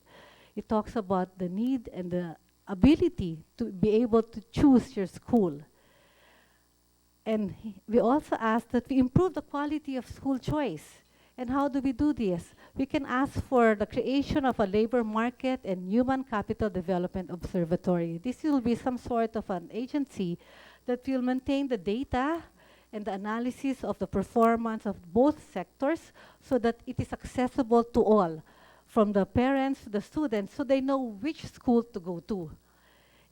It talks about the need and the ability to be able to choose your school. And we also ask that we improve the quality of school choice. And how do we do this? We can ask for the creation of a labor market and human capital development observatory. This will be some sort of an agency that will maintain the data and the analysis of the performance of both sectors so that it is accessible to all, from the parents to the students, so they know which school to go to.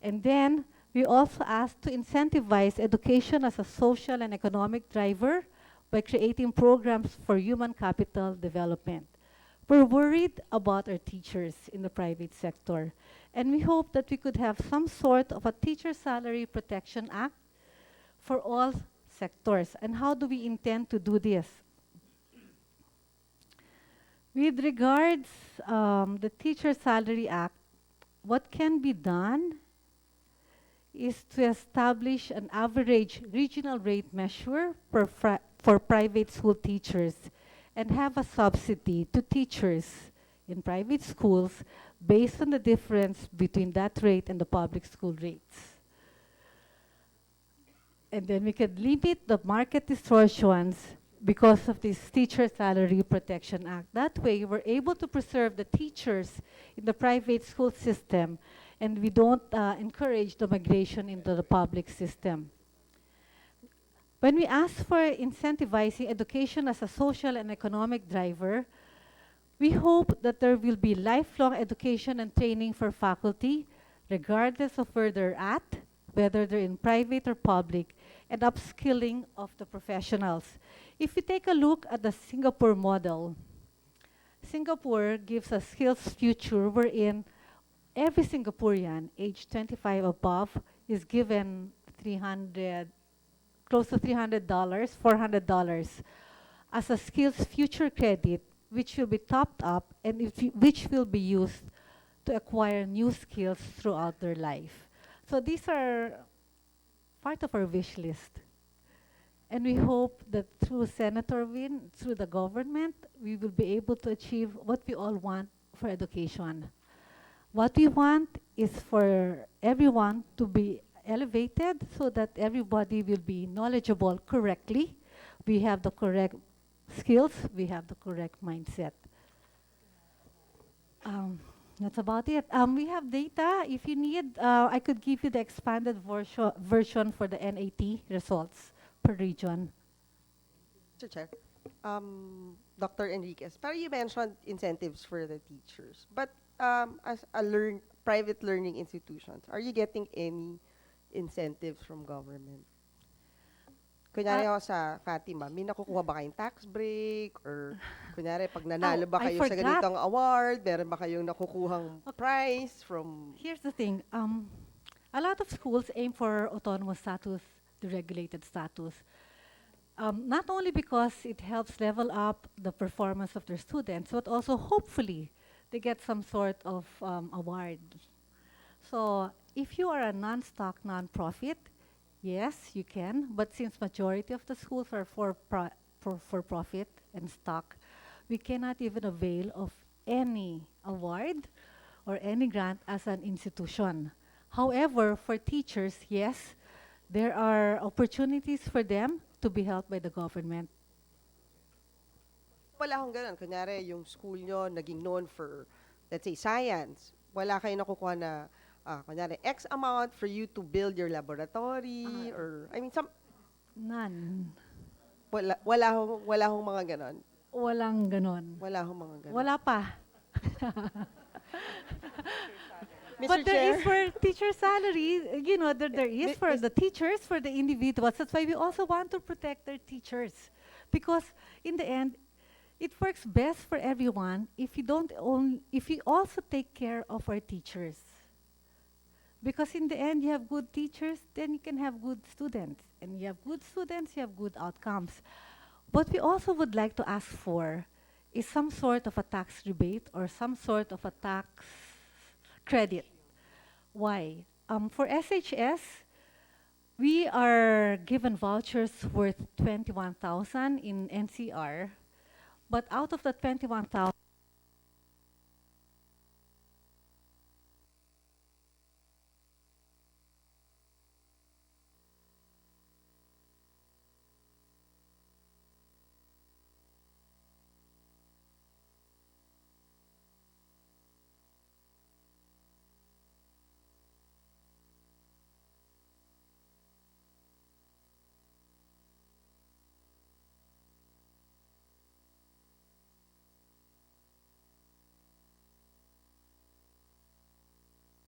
And then we also ask to incentivize education as a social and economic driver by creating programs for human capital development. We're worried about our teachers in the private sector, and we hope that we could have some sort of a Teacher Salary Protection Act for all sectors. And how do we intend to do this? With regards the Teacher Salary Act, what can be done is to establish an average regional rate measure for private school teachers and have a subsidy to teachers in private schools based on the difference between that rate and the public school rates. And then we could limit the market distortions because of this Teacher Salary Protection Act. That way, we're able to preserve the teachers in the private school system, and we don't encourage the migration into the public system. When we ask for incentivizing education as a social and economic driver, we hope that there will be lifelong education and training for faculty, regardless of where they're at, whether they're in private or public, and upskilling of the professionals. If we take a look at the Singapore model, Singapore gives a skills future wherein every Singaporean aged 25 above is given close to $300, $400 as a skills future credit, which will be topped up and which will be used to acquire new skills throughout their life. So these are part of our wish list. And we hope that through Senator Win, through the government, we will be able to achieve what we all want for education. What we want is for everyone to be elevated so that everybody will be knowledgeable correctly. We have the correct skills, we have the correct mindset. That's about it. We have data. If you need, I could give you the expanded version for the NAT results per region. Mr. Chair, Dr. Enriquez, pero you mentioned incentives for the teachers, but as a private learning institutions, are you getting any incentives from government? Kunyari ako sa Fatima, may nakukuha ba kayong tax break? Or kunyari, pag nanalo ba I kayo sa forgot. ganitong award, meron ba kayong nakukuhang prize from... Here's the thing. A lot of schools aim for autonomous status, deregulated status. Not only because it helps level up the performance of their students, but also hopefully they get some sort of award. So if you are a non-stock, non-profit, yes, you can. But since majority of the schools are for profit and stock, we cannot even avail of any award or any grant as an institution. However, for teachers, yes, there are opportunities for them to be helped by the government. Wala akong ganun. Kunyari, yung school nyo naging known for, let's say, science. Wala kayo nakukuha na, kunyari, X amount for you to build your laboratory or, I mean, None. wala hong mga ganon. Walang ganon. Wala hong mga ganon. Wala pa. Mr. But there Chair? is for teacher salary, you know, there is for the teachers, for the individuals. That's why we also want to protect their teachers. Because in the end, it works best for everyone if we also take care of our teachers. Because in the end, you have good teachers, then you can have good students. And you have good students, you have good outcomes. What we also would like to ask for is some sort of a tax rebate or some sort of a tax credit. Why? For SHS, we are given vouchers worth 21,000 in NCR, but out of the 21,000,